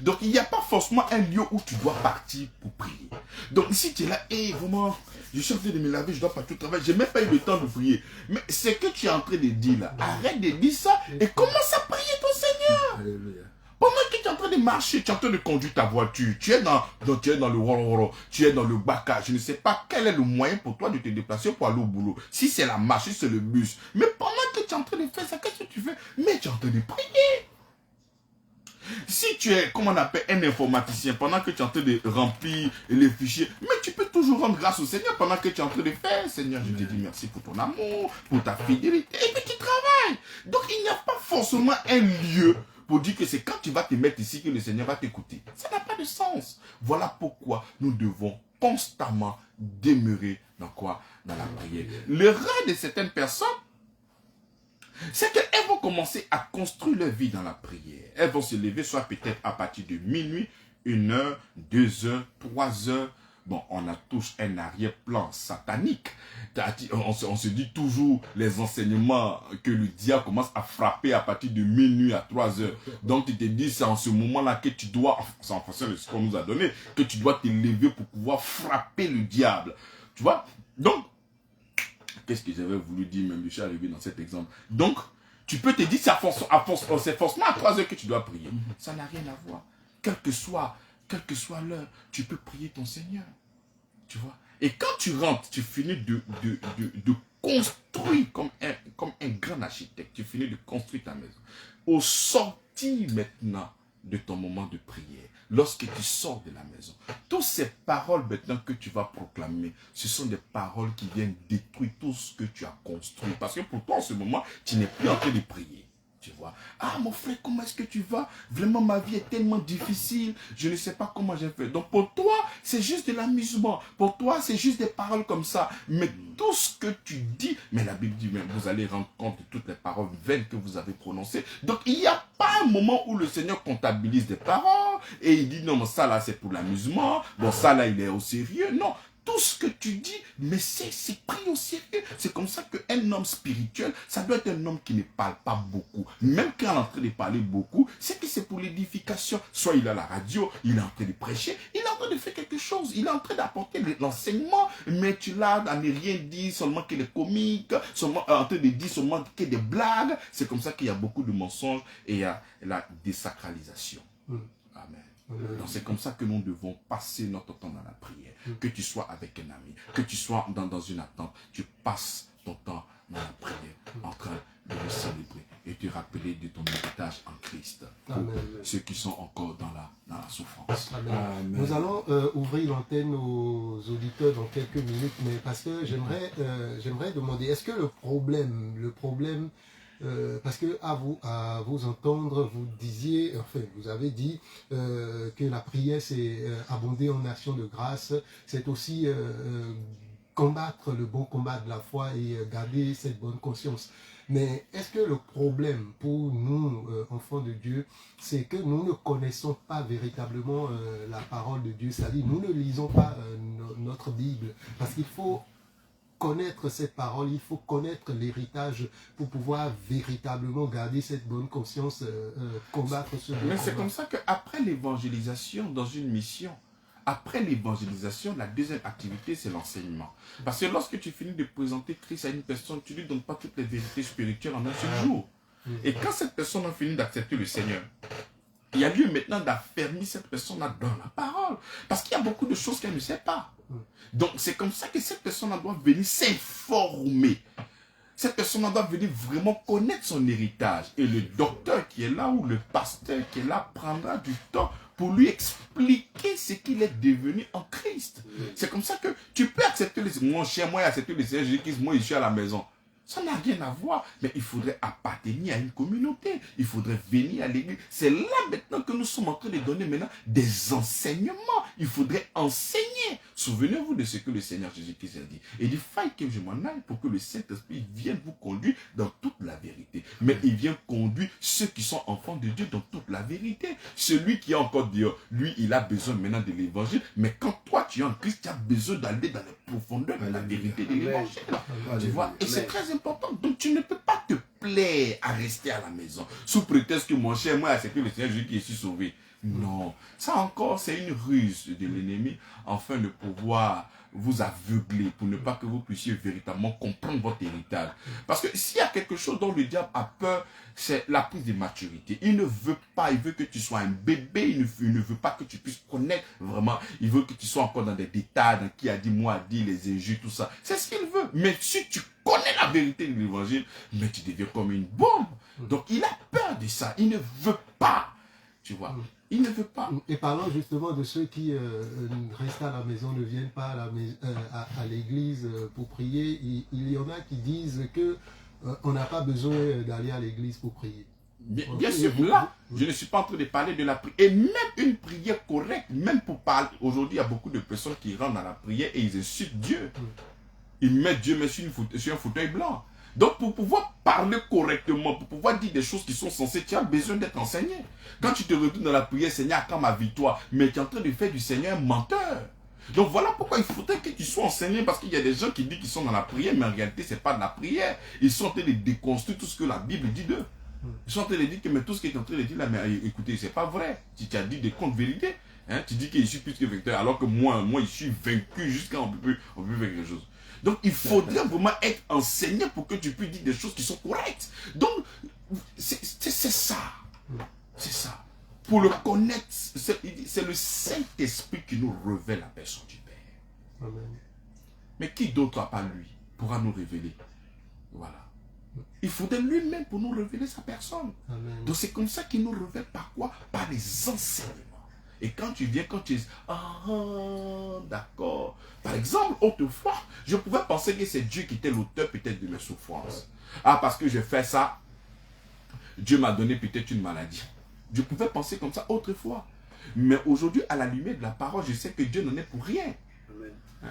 Donc il n'y a pas forcément un lieu où tu dois partir pour prier. Donc si tu es là, et vraiment, je suis en train de me laver, je dois partir au travail, je n'ai même pas eu le temps de prier. Mais c'est que tu es en train de dire là, arrête de dire ça et commence à prier ton Seigneur. Alléluia. Pendant que tu es en train de marcher, tu es en train de conduire ta voiture, tu es dans le Woro, tu es dans le Baka, je ne sais pas quel est le moyen pour toi de te déplacer pour aller au boulot. Si c'est la marche, si c'est le bus. Mais pendant que tu es en train de faire ça, qu'est-ce que tu fais? Mais tu es en train de prier. Si tu es, comme on appelle, un informaticien, pendant que tu es en train de remplir les fichiers, mais tu peux toujours rendre grâce au Seigneur pendant que tu es en train de faire. Seigneur, je te dis merci pour ton amour, pour ta fidélité, et puis tu travailles. Donc il n'y a pas forcément un lieu pour dire que c'est quand tu vas te mettre ici que le Seigneur va t'écouter. Ça n'a pas de sens. Voilà pourquoi nous devons constamment demeurer dans quoi? Dans la prière. L'erreur de certaines personnes, c'est qu'elles vont commencer à construire leur vie dans la prière. Elles vont se lever soit peut-être à partir de minuit, 1 heure, 2 heures, 3 heures. Bon, on a tous un arrière-plan satanique. On se dit toujours les enseignements que le diable commence à frapper à partir de minuit à 3 heures. Donc tu te dis, c'est en ce moment-là que tu dois, c'est en fonction de ce qu'on nous a donné, que tu dois te lever pour pouvoir frapper le diable. Tu vois? Donc, qu'est-ce que j'avais voulu dire, même je suis arrivé dans cet exemple. Donc, tu peux te dire, c'est forcément à 3 heures que tu dois prier. Ça n'a rien à voir. Quelle que soit l'heure, tu peux prier ton Seigneur. Tu vois? Et quand tu rentres, tu finis de construire comme un grand architecte. Tu finis de construire ta maison. Au sortir maintenant de ton moment de prière, lorsque tu sors de la maison, toutes ces paroles maintenant que tu vas proclamer, ce sont des paroles qui viennent détruire tout ce que tu as construit. Parce que pour toi, en ce moment, tu n'es plus en train de prier. Tu vois, ah mon frère, comment est-ce que tu vas? Vraiment, ma vie est tellement difficile, je ne sais pas comment j'ai fait. Donc pour toi, c'est juste de l'amusement. Pour toi, c'est juste des paroles comme ça. Mais tout ce que tu dis, mais la Bible dit, mais vous allez rendre compte de toutes les paroles vaines que vous avez prononcées. Donc il n'y a pas un moment où le Seigneur comptabilise des paroles et il dit, non, mais ça là, c'est pour l'amusement. Bon, ça là, il est au sérieux. Non. Tout ce que tu dis, mais c'est pris au sérieux. C'est comme ça qu'un homme spirituel, ça doit être un homme qui ne parle pas beaucoup. Même quand il est en train de parler beaucoup, c'est que c'est pour l'édification. Soit il est à la radio, il est en train de prêcher, il est en train de faire quelque chose. Il est en train d'apporter l'enseignement, mais tu l'as à ne rien dire, seulement qu'il est comique, seulement en train de dire seulement que des blagues. C'est comme ça qu'il y a beaucoup de mensonges et il y a la désacralisation. Amen. Donc c'est comme ça que nous devons passer notre temps dans la prière. Que tu sois avec un ami, que tu sois dans une attente, tu passes ton temps dans la prière, en train de le célébrer et te rappeler de ton héritage en Christ. Pour ceux qui sont encore dans la souffrance. Amen. Amen. Nous allons ouvrir l'antenne aux auditeurs dans quelques minutes, mais parce que j'aimerais demander, est-ce que le problème parce que à vous entendre, vous disiez, enfin, vous avez dit que la prière c'est abonder en action de grâce, c'est aussi combattre le bon combat de la foi et garder cette bonne conscience. Mais est-ce que le problème pour nous, enfants de Dieu, c'est que nous ne connaissons pas véritablement la parole de Dieu, c'est-à-dire nous ne lisons pas notre Bible, parce qu'il faut connaître cette parole, il faut connaître l'héritage pour pouvoir véritablement garder cette bonne conscience, combattre ce bon combat. Mais c'est comme ça qu'après l'évangélisation, dans une mission, après l'évangélisation, la deuxième activité, c'est l'enseignement. Parce que lorsque tu finis de présenter Christ à une personne, tu ne lui donnes pas toutes les vérités spirituelles en un seul jour. Et quand cette personne a fini d'accepter le Seigneur, il y a lieu maintenant d'affermir cette personne-là dans la parole. Parce qu'il y a beaucoup de choses qu'elle ne sait pas. Donc c'est comme ça que cette personne-là doit venir s'informer. Cette personne-là doit venir vraiment connaître son héritage. Et le docteur qui est là ou le pasteur qui est là prendra du temps pour lui expliquer ce qu'il est devenu en Christ. C'est comme ça que tu peux accepter mon chien, moi, accepter le Seigneur Jésus-Christ, moi, je suis à la maison. Ça n'a rien à voir, mais il faudrait appartenir à une communauté. Il faudrait venir à l'église. C'est là maintenant que nous sommes en train de donner maintenant des enseignements. Il faudrait enseigner. Souvenez-vous de ce que le Seigneur Jésus-Christ a dit. Il dit, faille que je m'en aille pour que le Saint-Esprit vienne vous conduire dans toute la vérité. Mais il vient conduire ceux qui sont enfants de Dieu dans toute la vérité. Celui qui est encore dehors, lui, il a besoin maintenant de l'évangile. Mais quand toi, tu es en Christ, tu as besoin d'aller dans les profondeurs de la vérité de l'évangile. Tu vois, et c'est très important. Donc tu ne peux pas te plaire à rester à la maison sous prétexte que mon cher, moi, c'est que le Seigneur Jésus qui est sauvé. Non, ça encore c'est une ruse de l'ennemi afin de pouvoir vous aveugler pour ne pas que vous puissiez véritablement comprendre votre héritage. Parce que s'il y a quelque chose dont le diable a peur, c'est la prise de maturité. Il ne veut pas, il veut que tu sois un bébé, il ne veut pas que tu puisses connaître vraiment, il veut que tu sois encore dans des détails, dans qui a dit, moi a dit, les injures, tout ça. C'est ce qu'il veut. Mais si tu connais la vérité de l'évangile, mais tu deviens comme une bombe. Donc il a peur de ça, il ne veut pas. Tu vois, il ne veut pas. Et parlons justement de ceux qui restent à la maison, ne viennent pas à l'église pour prier. Il y en a qui disent que on n'a pas besoin d'aller à l'église pour prier. Bien sûr, là, je ne suis pas en train de parler de la prière. Et même une prière correcte, même pour parler. Aujourd'hui, il y a beaucoup de personnes qui rentrent dans la prière et ils insultent Dieu. Ils mettent Dieu sur un fauteuil blanc. Donc, pour pouvoir parler correctement, pour pouvoir dire des choses qui sont censées, tu as besoin d'être enseigné. Quand tu te retrouves dans la prière, Seigneur, acclame ma victoire, mais tu es en train de faire du Seigneur un menteur. Donc, voilà pourquoi il faudrait que tu sois enseigné, parce qu'il y a des gens qui disent qu'ils sont dans la prière, mais en réalité, ce n'est pas de la prière. Ils sont en train de déconstruire tout ce que la Bible dit d'eux. Ils sont en train de dire que mais tout ce qu'ils sont en train de dire là, mais écoutez, ce n'est pas vrai. Tu as dit des contes vérités. Hein? Tu dis que je suis plus que vainqueur, alors que moi, je suis vaincu jusqu'à on peut plus faire quelque chose. Donc, il faudrait vraiment être enseigné pour que tu puisses dire des choses qui sont correctes. Donc, c'est ça. C'est ça. Pour le connaître, c'est le Saint-Esprit qui nous révèle la personne du Père. Amen. Mais qui d'autre à part lui pourra nous révéler? Voilà. Il faudrait lui-même pour nous révéler sa personne. Amen. Donc, c'est comme ça qu'il nous révèle par quoi? Par les enseignements. Et quand tu viens, quand tu dis, ah, d'accord. Par exemple, autrefois, je pouvais penser que c'est Dieu qui était l'auteur peut-être de mes souffrances. Ah, parce que je fais ça, Dieu m'a donné peut-être une maladie. Je pouvais penser comme ça autrefois. Mais aujourd'hui, à la lumière de la parole, je sais que Dieu n'en est pour rien. Hein?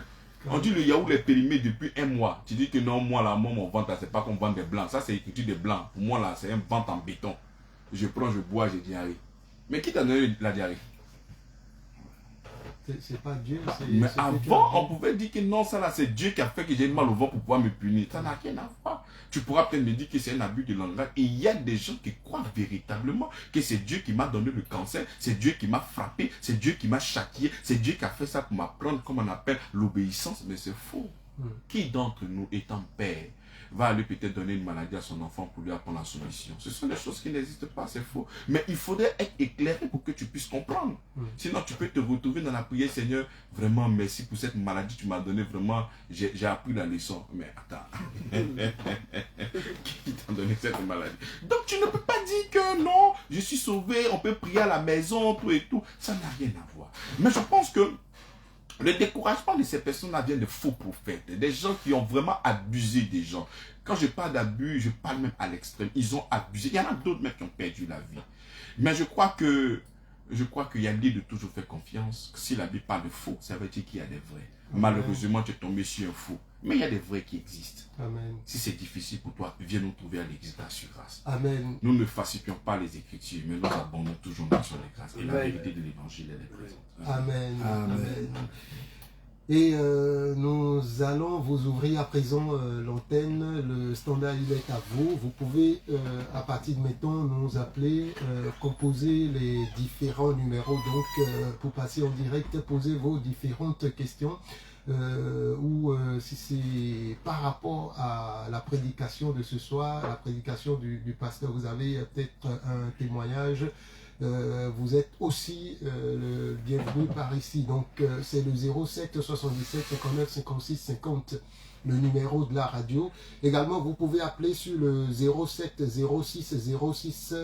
On dit le yaourt est périmé depuis un mois. Tu dis que non, moi là, mon ventre, c'est pas qu'on vend des blancs. Ça, c'est écrit des blancs. Pour moi là, c'est un ventre en béton. Je prends, je bois, j'ai diarrhée. Mais qui t'a donné la diarrhée? C'est pas Dieu. Mais avant, on pouvait dire que non, ça là, c'est Dieu qui a fait que j'ai mal au ventre pour pouvoir me punir. Ça n'a rien à voir. Tu pourras peut-être me dire que c'est un abus de langage. Et il y a des gens qui croient véritablement que c'est Dieu qui m'a donné le cancer, c'est Dieu qui m'a frappé, c'est Dieu qui m'a châtié, c'est Dieu qui a fait ça pour m'apprendre, comme on appelle, l'obéissance. Mais c'est faux. Qui d'entre nous, étant père, va aller peut-être donner une maladie à son enfant pour lui apprendre la soumission? Ce sont des choses qui n'existent pas, c'est faux. Mais il faudrait être éclairé pour que tu puisses comprendre. Sinon, tu peux te retrouver dans la prière, Seigneur, vraiment merci pour cette maladie, tu m'as donné vraiment, j'ai appris la leçon. Mais attends, qui t'a donné cette maladie? Donc tu ne peux pas dire que non, je suis sauvé, on peut prier à la maison, tout et tout. Ça n'a rien à voir. Mais je pense que le découragement de ces personnes-là vient de faux prophètes, des gens qui ont vraiment abusé des gens. Quand je parle d'abus, je parle même à l'extrême. Ils ont abusé. Il y en a d'autres même qui ont perdu la vie. Mais je crois qu'il y a lieu de toujours faire confiance. Si la Bible parle de faux, ça veut dire qu'il y a des vrais. Amen. Malheureusement, tu es tombé sur un faux. Mais il y a des vrais qui existent. Amen. Si c'est difficile pour toi, viens nous trouver à l'église d'assurance. Amen. Nous ne falsifions pas les Écritures, mais nous abondons toujours dans son grâce. Et la vérité de l'Évangile, elle est présente. Amen. Amen. Amen. Et nous allons vous ouvrir à présent l'antenne. Le standard, il est à vous. Vous pouvez, à partir de maintenant, nous appeler, composer les différents numéros. Donc, pour passer en direct, poser vos différentes questions. Ou si c'est par rapport à la prédication de ce soir, la prédication du pasteur, vous avez peut-être un témoignage. Vous êtes aussi le bienvenu par ici. Donc c'est le 07 77 59 56 50, le numéro de la radio. Également, vous pouvez appeler sur le 07 06 06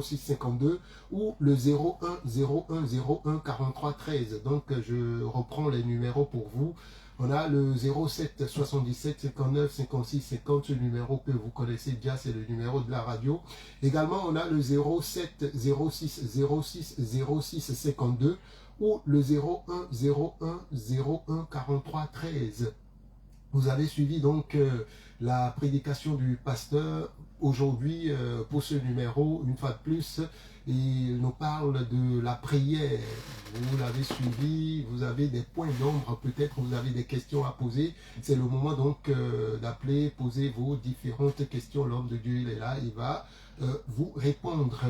06 52 ou le 01 01 01 43 13. Donc je reprends les numéros pour vous. On a le 07 77 59 56 50, ce numéro que vous connaissez déjà, c'est le numéro de la radio. Également, on a le 07 06 06 06 52 ou le 01 01 01 43 13. Vous avez suivi donc la prédication du pasteur. Aujourd'hui, pour ce numéro, une fois de plus, il nous parle de la prière. Vous l'avez suivi, vous avez des points d'ombre, peut-être vous avez des questions à poser. C'est le moment donc d'appeler, poser vos différentes questions. L'homme de Dieu, il est là, il va vous répondre.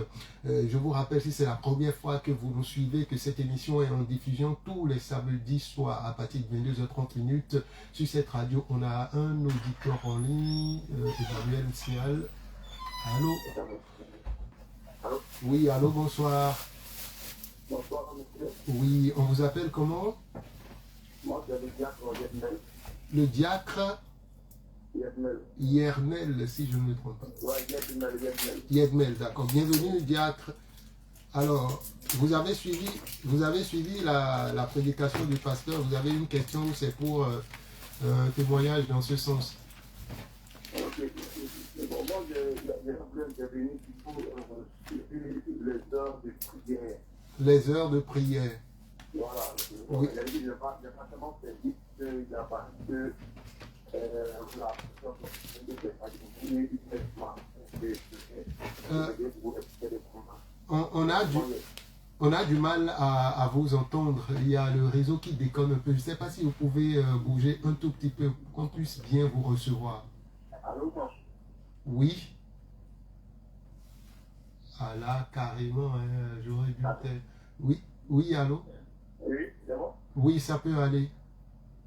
Je vous rappelle, si c'est la première fois que vous nous suivez, que cette émission est en diffusion tous les samedis soirs à partir de 22h30 sur cette radio. On a un auditeur en ligne, Emmanuel Sial. Allô? Allô? Oui, allô, bonsoir. Bonsoir, monsieur. Oui, on vous appelle comment? Moi, c'est le diacre Yernel. Le diacre Yernel. Yernel, si je ne me trompe pas. Ouais, Yernel. Yernel, d'accord. Bienvenue, diacre. Alors, vous avez suivi la prédication du pasteur. Vous avez une question, c'est pour un témoignage dans ce sens. Ok. Bon, moi, j'ai voulu intervenir pour les heures de prière. Les heures de prière. Voilà. Oui. Il n'a pas tellement fait vite qu'il n'a pas que la on a du mal à vous entendre. Il y a le réseau qui déconne un peu. Je ne sais pas si vous pouvez bouger un tout petit peu pour qu'on puisse bien vous recevoir. Allô? Oui. Ah là, carrément, hein, j'aurais dû peut-être... Oui, oui, allô? Oui, c'est bon? Oui, ça peut aller.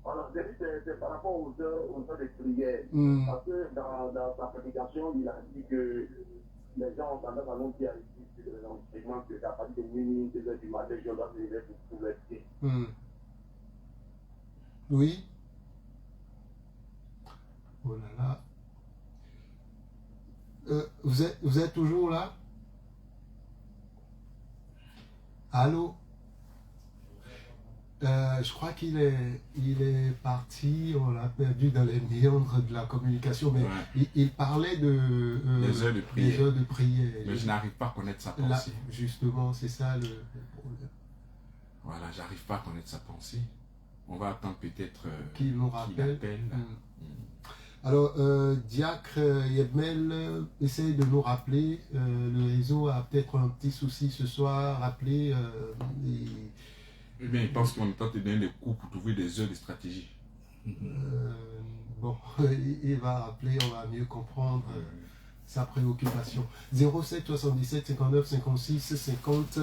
Voilà, c'est par rapport aux heures de prière. Parce que dans sa prédication, il a dit que les gens ont tendance à nous dire ici sur les enseignements que à partir de minuit, 2 heures du matin, je dois se lever pour prier. Oui. Oh là là. Vous êtes toujours là? Allô? Je crois qu'il est parti, on l'a perdu dans les méandres de la communication, mais Ouais. il parlait de Les heures de prière. des heures de prière. Mais je n'arrive pas à connaître sa Là, pensée. justement, c'est ça le problème. Voilà, j'arrive pas à connaître sa pensée. On va attendre peut-être Qu'il nous qu'il rappelle. appelle. Alors, Diacre Yebmel essaye de nous rappeler. Le réseau a peut-être un petit souci ce soir. Rappeler. Eh bien, il pense qu'on est en train de donner des cours pour trouver des heures de stratégie. Bon, il va rappeler, on va mieux comprendre sa préoccupation. 07 77 59 56 50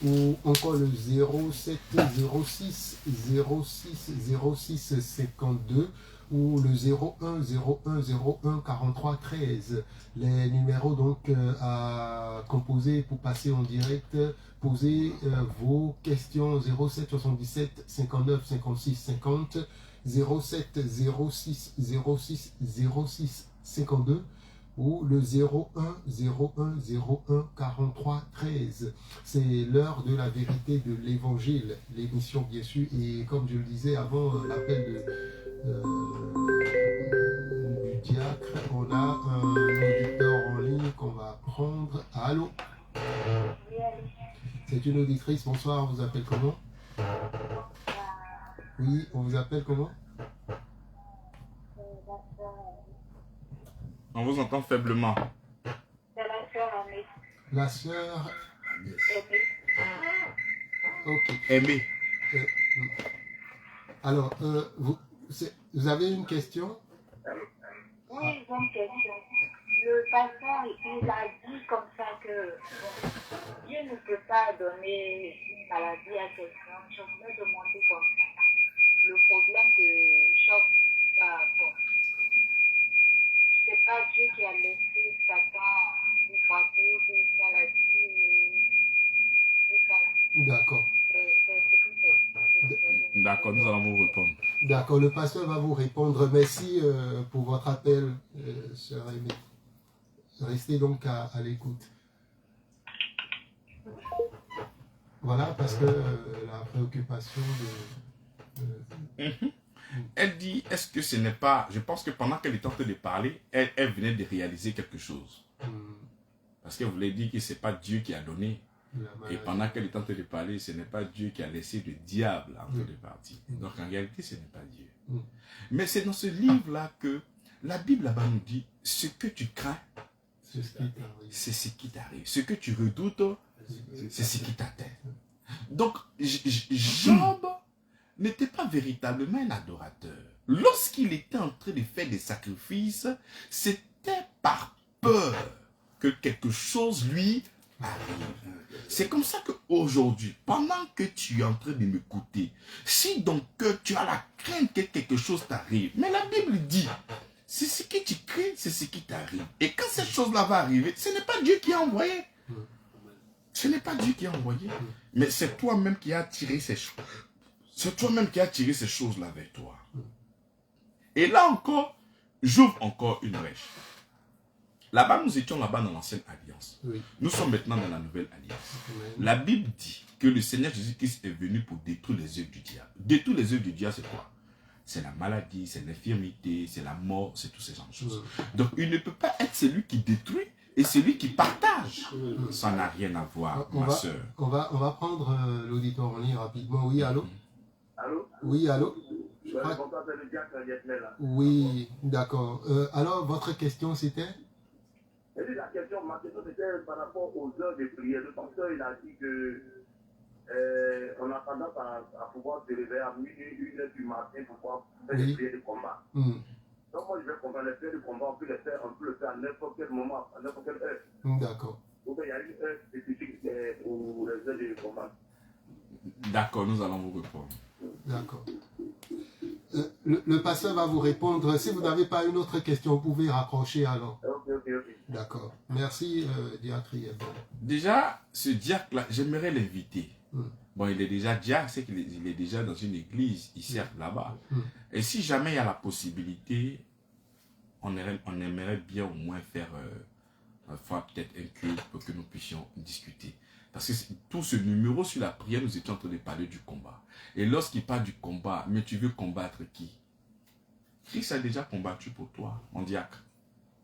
ou encore le 07 06 06 06 52 ou le 01 01 01 43 13. Les numéros donc à composer pour passer en direct. Posez vos questions 07 77 59 56 50 07 06 06 06 52 ou le 01 01 01 43 13. C'est l'heure de la vérité de l'évangile, l'émission bien sûr, et comme je le disais avant l'appel du diacre, on a un auditeur en ligne qu'on va prendre. Allô? C'est une auditrice, bonsoir, on vous appelle comment? Oui, on vous appelle comment? On vous entend faiblement. C'est la sœur Amélie. La sœur. Ok. Aimé. Alors, vous avez une question? Oui, j'ai une question. Le pasteur, il a dit comme ça que Dieu ne peut pas donner une maladie à quelqu'un. Je voulais demander comme ça. Le problème de choc, bon, c'est pas Dieu qui a laissé Satan lui frapper d'une maladie et ça. D'accord. D'accord, nous allons vous répondre. D'accord, le pasteur va vous répondre. Merci pour votre appel, sœur Aimée. Restez donc à l'écoute. Voilà, parce que la préoccupation de... Elle dit, est-ce que ce n'est pas... Je pense que pendant qu'elle était en train de parler, elle venait de réaliser quelque chose. Parce qu'elle voulait dire que ce n'est pas Dieu qui a donné. Et pendant qu'elle était en train de parler, ce n'est pas Dieu qui a laissé le diable en train de partir. Donc en réalité, ce n'est pas Dieu. Mais c'est dans ce livre-là que la Bible là-bas nous dit, ce que tu crains, c'est ce qui t'arrive. Ce que tu redoutes, c'est ce qui t'atteint. Donc, Job n'était pas véritablement un adorateur. Lorsqu'il était en train de faire des sacrifices, c'était par peur que quelque chose lui arrive. C'est comme ça qu'aujourd'hui, pendant que tu es en train de m'écouter, si donc tu as la crainte que quelque chose t'arrive, mais la Bible dit, c'est ce que tu crains, c'est ce qui t'arrive. Et quand cette chose-là va arriver, ce n'est pas Dieu qui a envoyé. Ce n'est pas Dieu qui a envoyé. Mais c'est toi-même qui as tiré ces choses. C'est toi-même qui as tiré ces choses-là vers toi. Et là encore, j'ouvre encore une brèche. Là-bas, nous étions là-bas dans l'ancienne alliance. Oui. Nous sommes maintenant dans la nouvelle alliance. La Bible dit que le Seigneur Jésus-Christ est venu pour détruire les œuvres du diable. Détruire les œuvres du diable, c'est quoi? C'est la maladie, c'est l'infirmité, c'est la mort, c'est tous ces genres de choses. Donc, il ne peut pas être celui qui détruit et celui qui partage. Ça n'a rien à voir, ma soeur. On va prendre l'auditeur en ligne rapidement. Oui, allô? Allô? Oui, allô? Oui, d'accord. Alors, votre question, c'était? Ma question c'était par rapport aux heures de prière. Le pasteur, il a dit que on a tendance à pouvoir se réveiller à minuit, 1h du matin pour pouvoir faire des prières de combat. Donc moi, je vais comprendre les prières de combat, on peut le faire à n'importe quel moment, à n'importe quelle heure. D'accord. Donc il y a une heure spécifique pour les heures de combat. D'accord, nous allons vous répondre. D'accord. Le pasteur va vous répondre. Si vous n'avez pas une autre question, vous pouvez raccrocher alors. Ok. D'accord. Merci, diacre. Déjà, ce diacre-là, j'aimerais l'inviter. Bon, il est déjà diacre, c'est qu'il est déjà dans une église, il sert là-bas. Et si jamais il y a la possibilité, on aimerait bien au moins faire peut-être un culte pour que nous puissions discuter. Parce que tout ce numéro sur la prière, nous étions en train de parler du combat. Et lorsqu'il parle du combat, mais tu veux combattre qui? Christ a déjà combattu pour toi, mon diacre.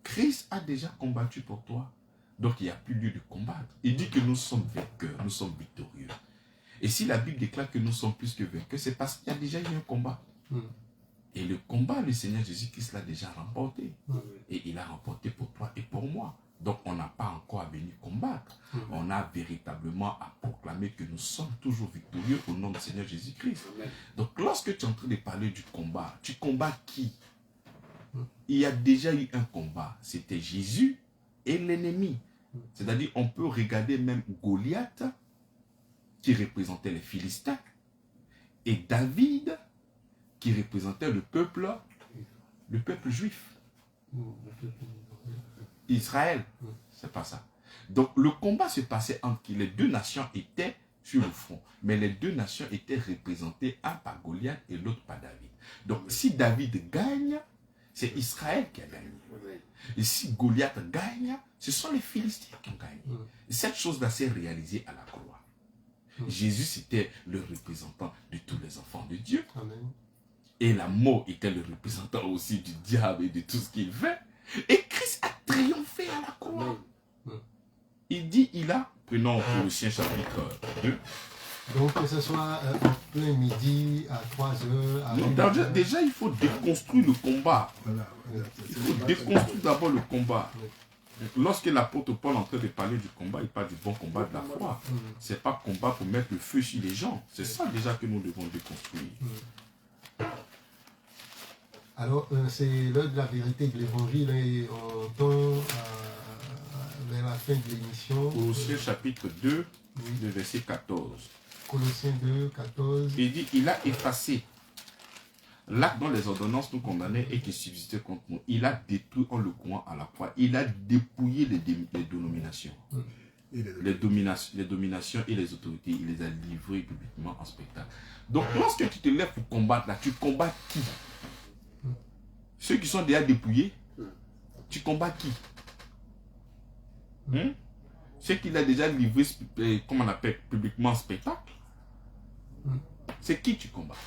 Christ a déjà combattu pour toi. Donc il n'y a plus lieu de combattre. Il dit que nous sommes vainqueurs, nous sommes victorieux. Et si la Bible déclare que nous sommes plus que vainqueurs, c'est parce qu'il y a déjà eu un combat. Et le combat, le Seigneur Jésus-Christ l'a déjà remporté. Et il a remporté pour toi et pour moi. Donc on n'a pas encore à venir combattre. On a véritablement à proclamer que nous sommes toujours victorieux au nom du Seigneur Jésus-Christ. Donc lorsque tu es en train de parler du combat, tu combats qui? Il y a déjà eu un combat. C'était Jésus et l'ennemi. C'est-à-dire on peut regarder même Goliath qui représentait les Philistins et David qui représentait le peuple juif. Israël, c'est pas ça. Donc le combat se passait entre qui? Les deux nations étaient sur le front, mais les deux nations étaient représentées, un par Goliath et l'autre par David. Donc si David gagne, c'est Israël qui a gagné. Et si Goliath gagne, ce sont les Philistins qui ont gagné. Et cette chose-là s'est réalisée à la croix. Jésus, c'était le représentant de tous les enfants de Dieu. Amen. Et la mort était le représentant aussi du diable et de tout ce qu'il fait. Et Christ a triomphé à la croix. Il dit, prenons Colossiens chapitre 2. Donc que ce soit en plein midi, à 3h... Déjà, il faut déconstruire le combat. Il faut déconstruire d'abord le combat. Lorsque l'apôtre Paul est en train de parler du combat, il parle du bon combat de la foi. Ce n'est pas combat pour mettre le feu sur les gens. C'est ça déjà que nous devons déconstruire. Alors, c'est l'heure de la vérité de l'évangile et on tend vers la fin de l'émission. Colossiens chapitre 2, le verset 14. Colossiens 2, 14. Il dit, il a effacé l'acte dont les ordonnances nous condamnaient et qui subsistait contre nous. Il a détruit en le courant à la croix. Il a dépouillé les dénominations. Les dominations et les autorités. Il les a livrées publiquement en spectacle. Donc, lorsque tu te lèves pour combattre, là, tu combats qui? Ceux qui sont déjà dépouillés, tu combats qui? Ceux qu'il a déjà livré, comme on appelle, publiquement en spectacle. C'est qui tu combats?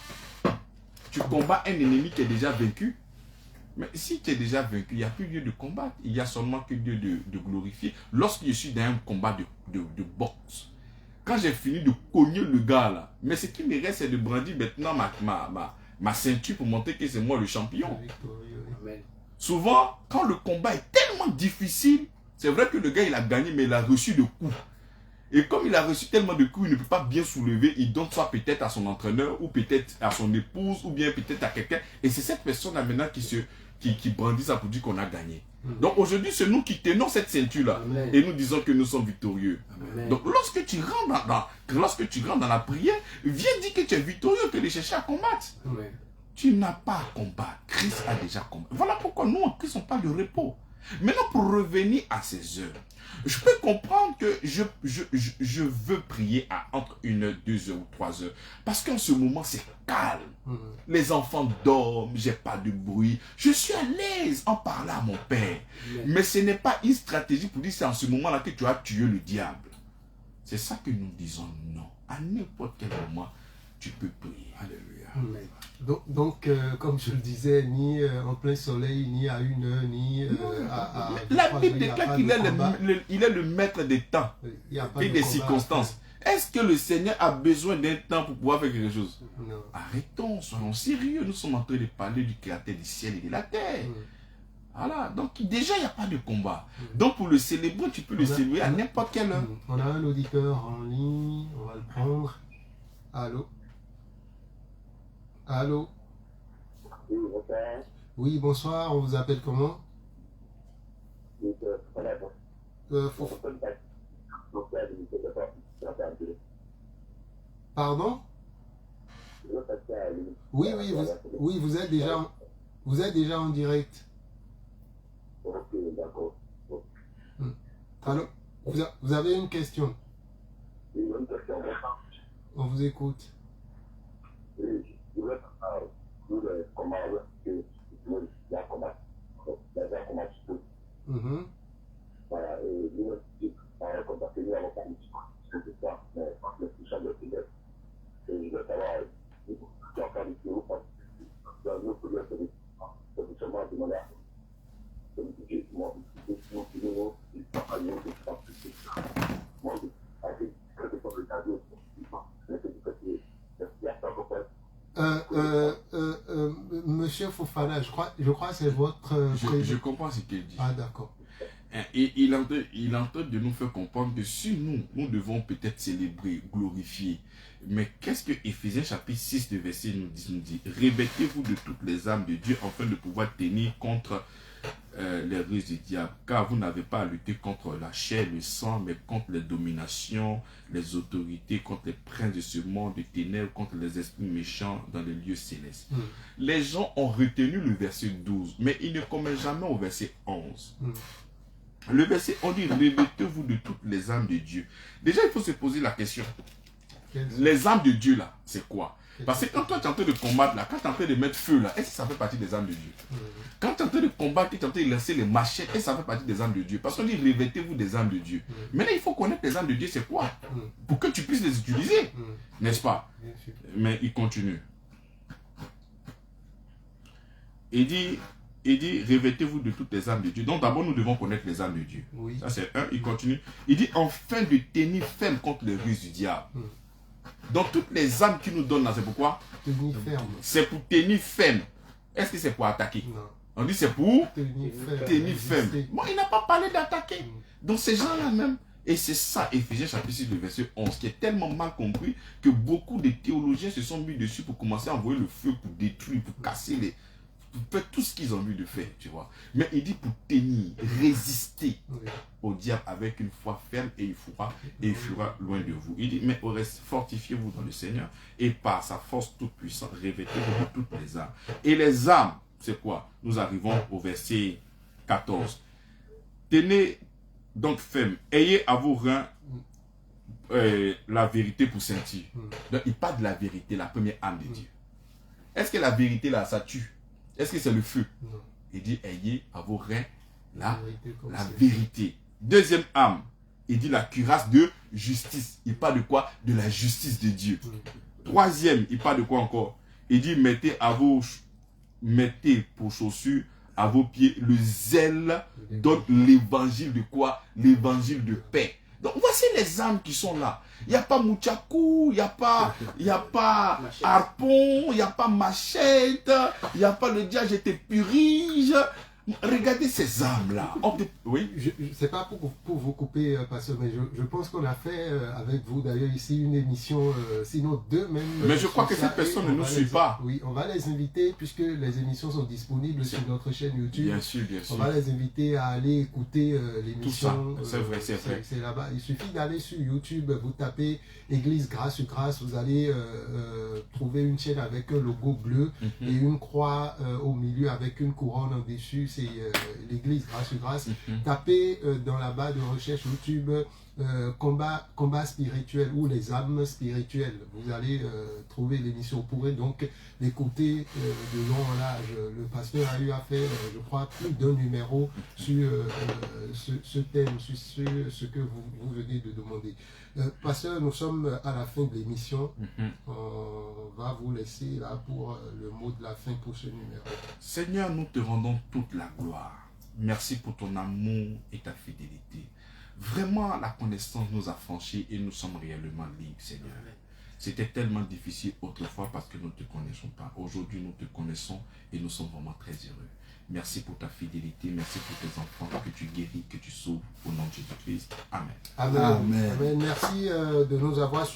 Tu combats un ennemi qui est déjà vaincu. Mais si tu es déjà vaincu, il n'y a plus lieu de combattre. Il n'y a seulement que Dieu de glorifier. Lorsque je suis dans un combat de boxe, quand j'ai fini de cogner le gars là, mais ce qui me reste, c'est de brandir maintenant ma ceinture pour montrer que c'est moi le champion. Souvent, quand le combat est tellement difficile, c'est vrai que le gars il a gagné, mais il a reçu de coups. Et comme il a reçu tellement de coups, il ne peut pas bien soulever, il donne soit peut-être à son entraîneur, ou peut-être à son épouse, ou bien peut-être à quelqu'un. Et c'est cette personne-là maintenant qui brandit ça pour dire qu'on a gagné. Donc aujourd'hui, c'est nous qui tenons cette ceinture-là. Et nous disons que nous sommes victorieux. Amen. Donc lorsque tu rentres dans la prière, viens dire que tu es victorieux, que de chercher à combattre. Amen. Tu n'as pas à combattre. Christ a déjà combattu. Voilà pourquoi nous, en Christ, on parle de repos. Maintenant, pour revenir à ces heures, je peux comprendre que je veux prier à entre 1 heure, 2 heures ou 3 heures. Parce qu'en ce moment, c'est calme. Les enfants dorment, j'ai pas de bruit. Je suis à l'aise en parlant à mon Père. Mais ce n'est pas une stratégie pour dire c'est en ce moment-là que tu as tué le diable. C'est ça que nous disons non. À n'importe quel moment, tu peux prier. Alléluia. Donc, comme je le disais, ni en plein soleil, ni à 1 heure, ni à la Bible déclare qu'il est le maître des temps et des circonstances. Est-ce que le Seigneur a besoin d'un temps pour pouvoir faire quelque chose? Non. Arrêtons, soyons sérieux. Nous sommes en train de parler du Créateur du ciel et de la terre. Voilà, donc déjà il n'y a pas de combat. Donc pour le célébrer, tu peux le célébrer à n'importe quelle heure. On a un auditeur en ligne, on va le prendre. Allô? Allô? Oui, bonsoir. Oui, bonsoir, on vous appelle comment? Pardon? Oui, vous êtes déjà en direct. Ok, d'accord. Allô? Vous avez une question? Une question. On vous écoute. Oui, je voulais savoir comment que la combat. La combat tout. Voilà, et nous, parce que nous avons pas Monsieur Fofana, je crois que c'est votre Je comprends ce qu'il dit. Ah, d'accord. Et il est en train de nous faire comprendre que si nous devons peut-être célébrer, glorifier. Mais qu'est-ce que Éphésiens chapitre 6 de verset nous dit? Revêtez-vous de toutes les âmes de Dieu afin de pouvoir tenir contre les ruses du diable. Car vous n'avez pas à lutter contre la chair, le sang, mais contre les dominations, les autorités, contre les princes de ce monde de ténèbres, contre les esprits méchants dans les lieux célestes. Les gens ont retenu le verset 12, mais ils ne commencent jamais au verset 11. Le verset, on dit, revêtez-vous de toutes les âmes de Dieu. Déjà, il faut se poser la question. Les âmes de Dieu, là, c'est quoi? Parce que quand toi, tu es en train de combattre, là, quand tu es en train de mettre feu, là, est-ce que ça fait partie des âmes de Dieu? Quand tu es en train de combattre, tu es en train de lancer les machettes, est-ce que ça fait partie des âmes de Dieu? Parce qu'on dit, revêtez-vous des âmes de Dieu. Maintenant, il faut connaître les âmes de Dieu, c'est quoi? Pour que tu puisses les utiliser. N'est-ce pas? Mais il continue. Il dit, revêtez-vous de toutes les âmes de Dieu. Donc d'abord, nous devons connaître les âmes de Dieu. Oui. Ça c'est un, il continue. Il dit, afin de tenir ferme contre les ruses du diable. Donc toutes les âmes qu'il nous donne là, c'est pourquoi? Tenir ferme. C'est pour tenir ferme. Est-ce que c'est pour attaquer? Non. On dit c'est pour tenir ferme. Bon, il n'a pas parlé d'attaquer. Donc ces gens-là même. Et c'est ça, Éphésiens chapitre 6, le verset 11, qui est tellement mal compris que beaucoup de théologiens se sont mis dessus pour commencer à envoyer le feu, pour détruire, pour casser les... Pour faire tout ce qu'ils ont envie de faire, tu vois. Mais il dit pour tenir, résister au diable avec une foi ferme et il fuira loin de vous. Il dit, mais au reste, fortifiez-vous dans le Seigneur et par sa force toute puissante, revêtez-vous de toutes les âmes. Et les âmes, c'est quoi? Nous arrivons au verset 14. Tenez donc ferme, ayez à vos reins la vérité pour sentir. Donc il parle de la vérité, la première âme de Dieu. Est-ce que la vérité là, ça tue? Est-ce que c'est le feu? Non. Il dit, ayez à vos reins la vérité. vérité. Deuxième âme, il dit la cuirasse de justice. Il parle de quoi? De la justice de Dieu. Troisième, il parle de quoi encore? Il dit, mettez pour chaussures à vos pieds le zèle, donc l'évangile de quoi? L'évangile de paix. Donc voici les âmes qui sont là. Il n'y a pas Mouchakou, il n'y a pas harpon, il n'y a pas machette, il n'y a pas le diable, je te purige. Regardez ces âmes-là. Oui. C'est pas pour vous couper, pasteur, mais je pense qu'on a fait avec vous d'ailleurs ici une émission, sinon deux même. Mais je crois que cette personne ne nous suit pas. Oui, on va les inviter puisque les émissions sont disponibles sur notre chaîne YouTube. Bien sûr, bien sûr. On va les inviter à aller écouter l'émission. C'est vrai, c'est vrai. C'est là-bas. Il suffit d'aller sur YouTube, vous tapez Église Grâce sur Grâce, vous allez trouver une chaîne avec un logo bleu et une croix au milieu avec une couronne en dessus. C'est l'église Grâce sur Grâce. Tapez dans la barre de recherche YouTube combat spirituel ou les âmes spirituelles. Vous allez trouver l'émission. Vous pourrez donc l'écouter de long en large. Le pasteur a eu à faire, je crois, plus d'un numéro sur ce thème, sur ce que vous venez de demander. Pasteur, nous sommes à la fin de l'émission. On va vous laisser là pour le mot de la fin pour ce numéro. Seigneur, nous te rendons toute la gloire. Merci pour ton amour et ta fidélité. Vraiment, la connaissance nous a franchis et nous sommes réellement libres, Seigneur. C'était tellement difficile autrefois parce que nous ne te connaissons pas. Aujourd'hui, nous te connaissons et nous sommes vraiment très heureux. Merci pour ta fidélité, merci pour tes enfants que tu guéris, que tu sauves au nom de Jésus-Christ. Amen. Amen. Amen. Merci de nous avoir suivis.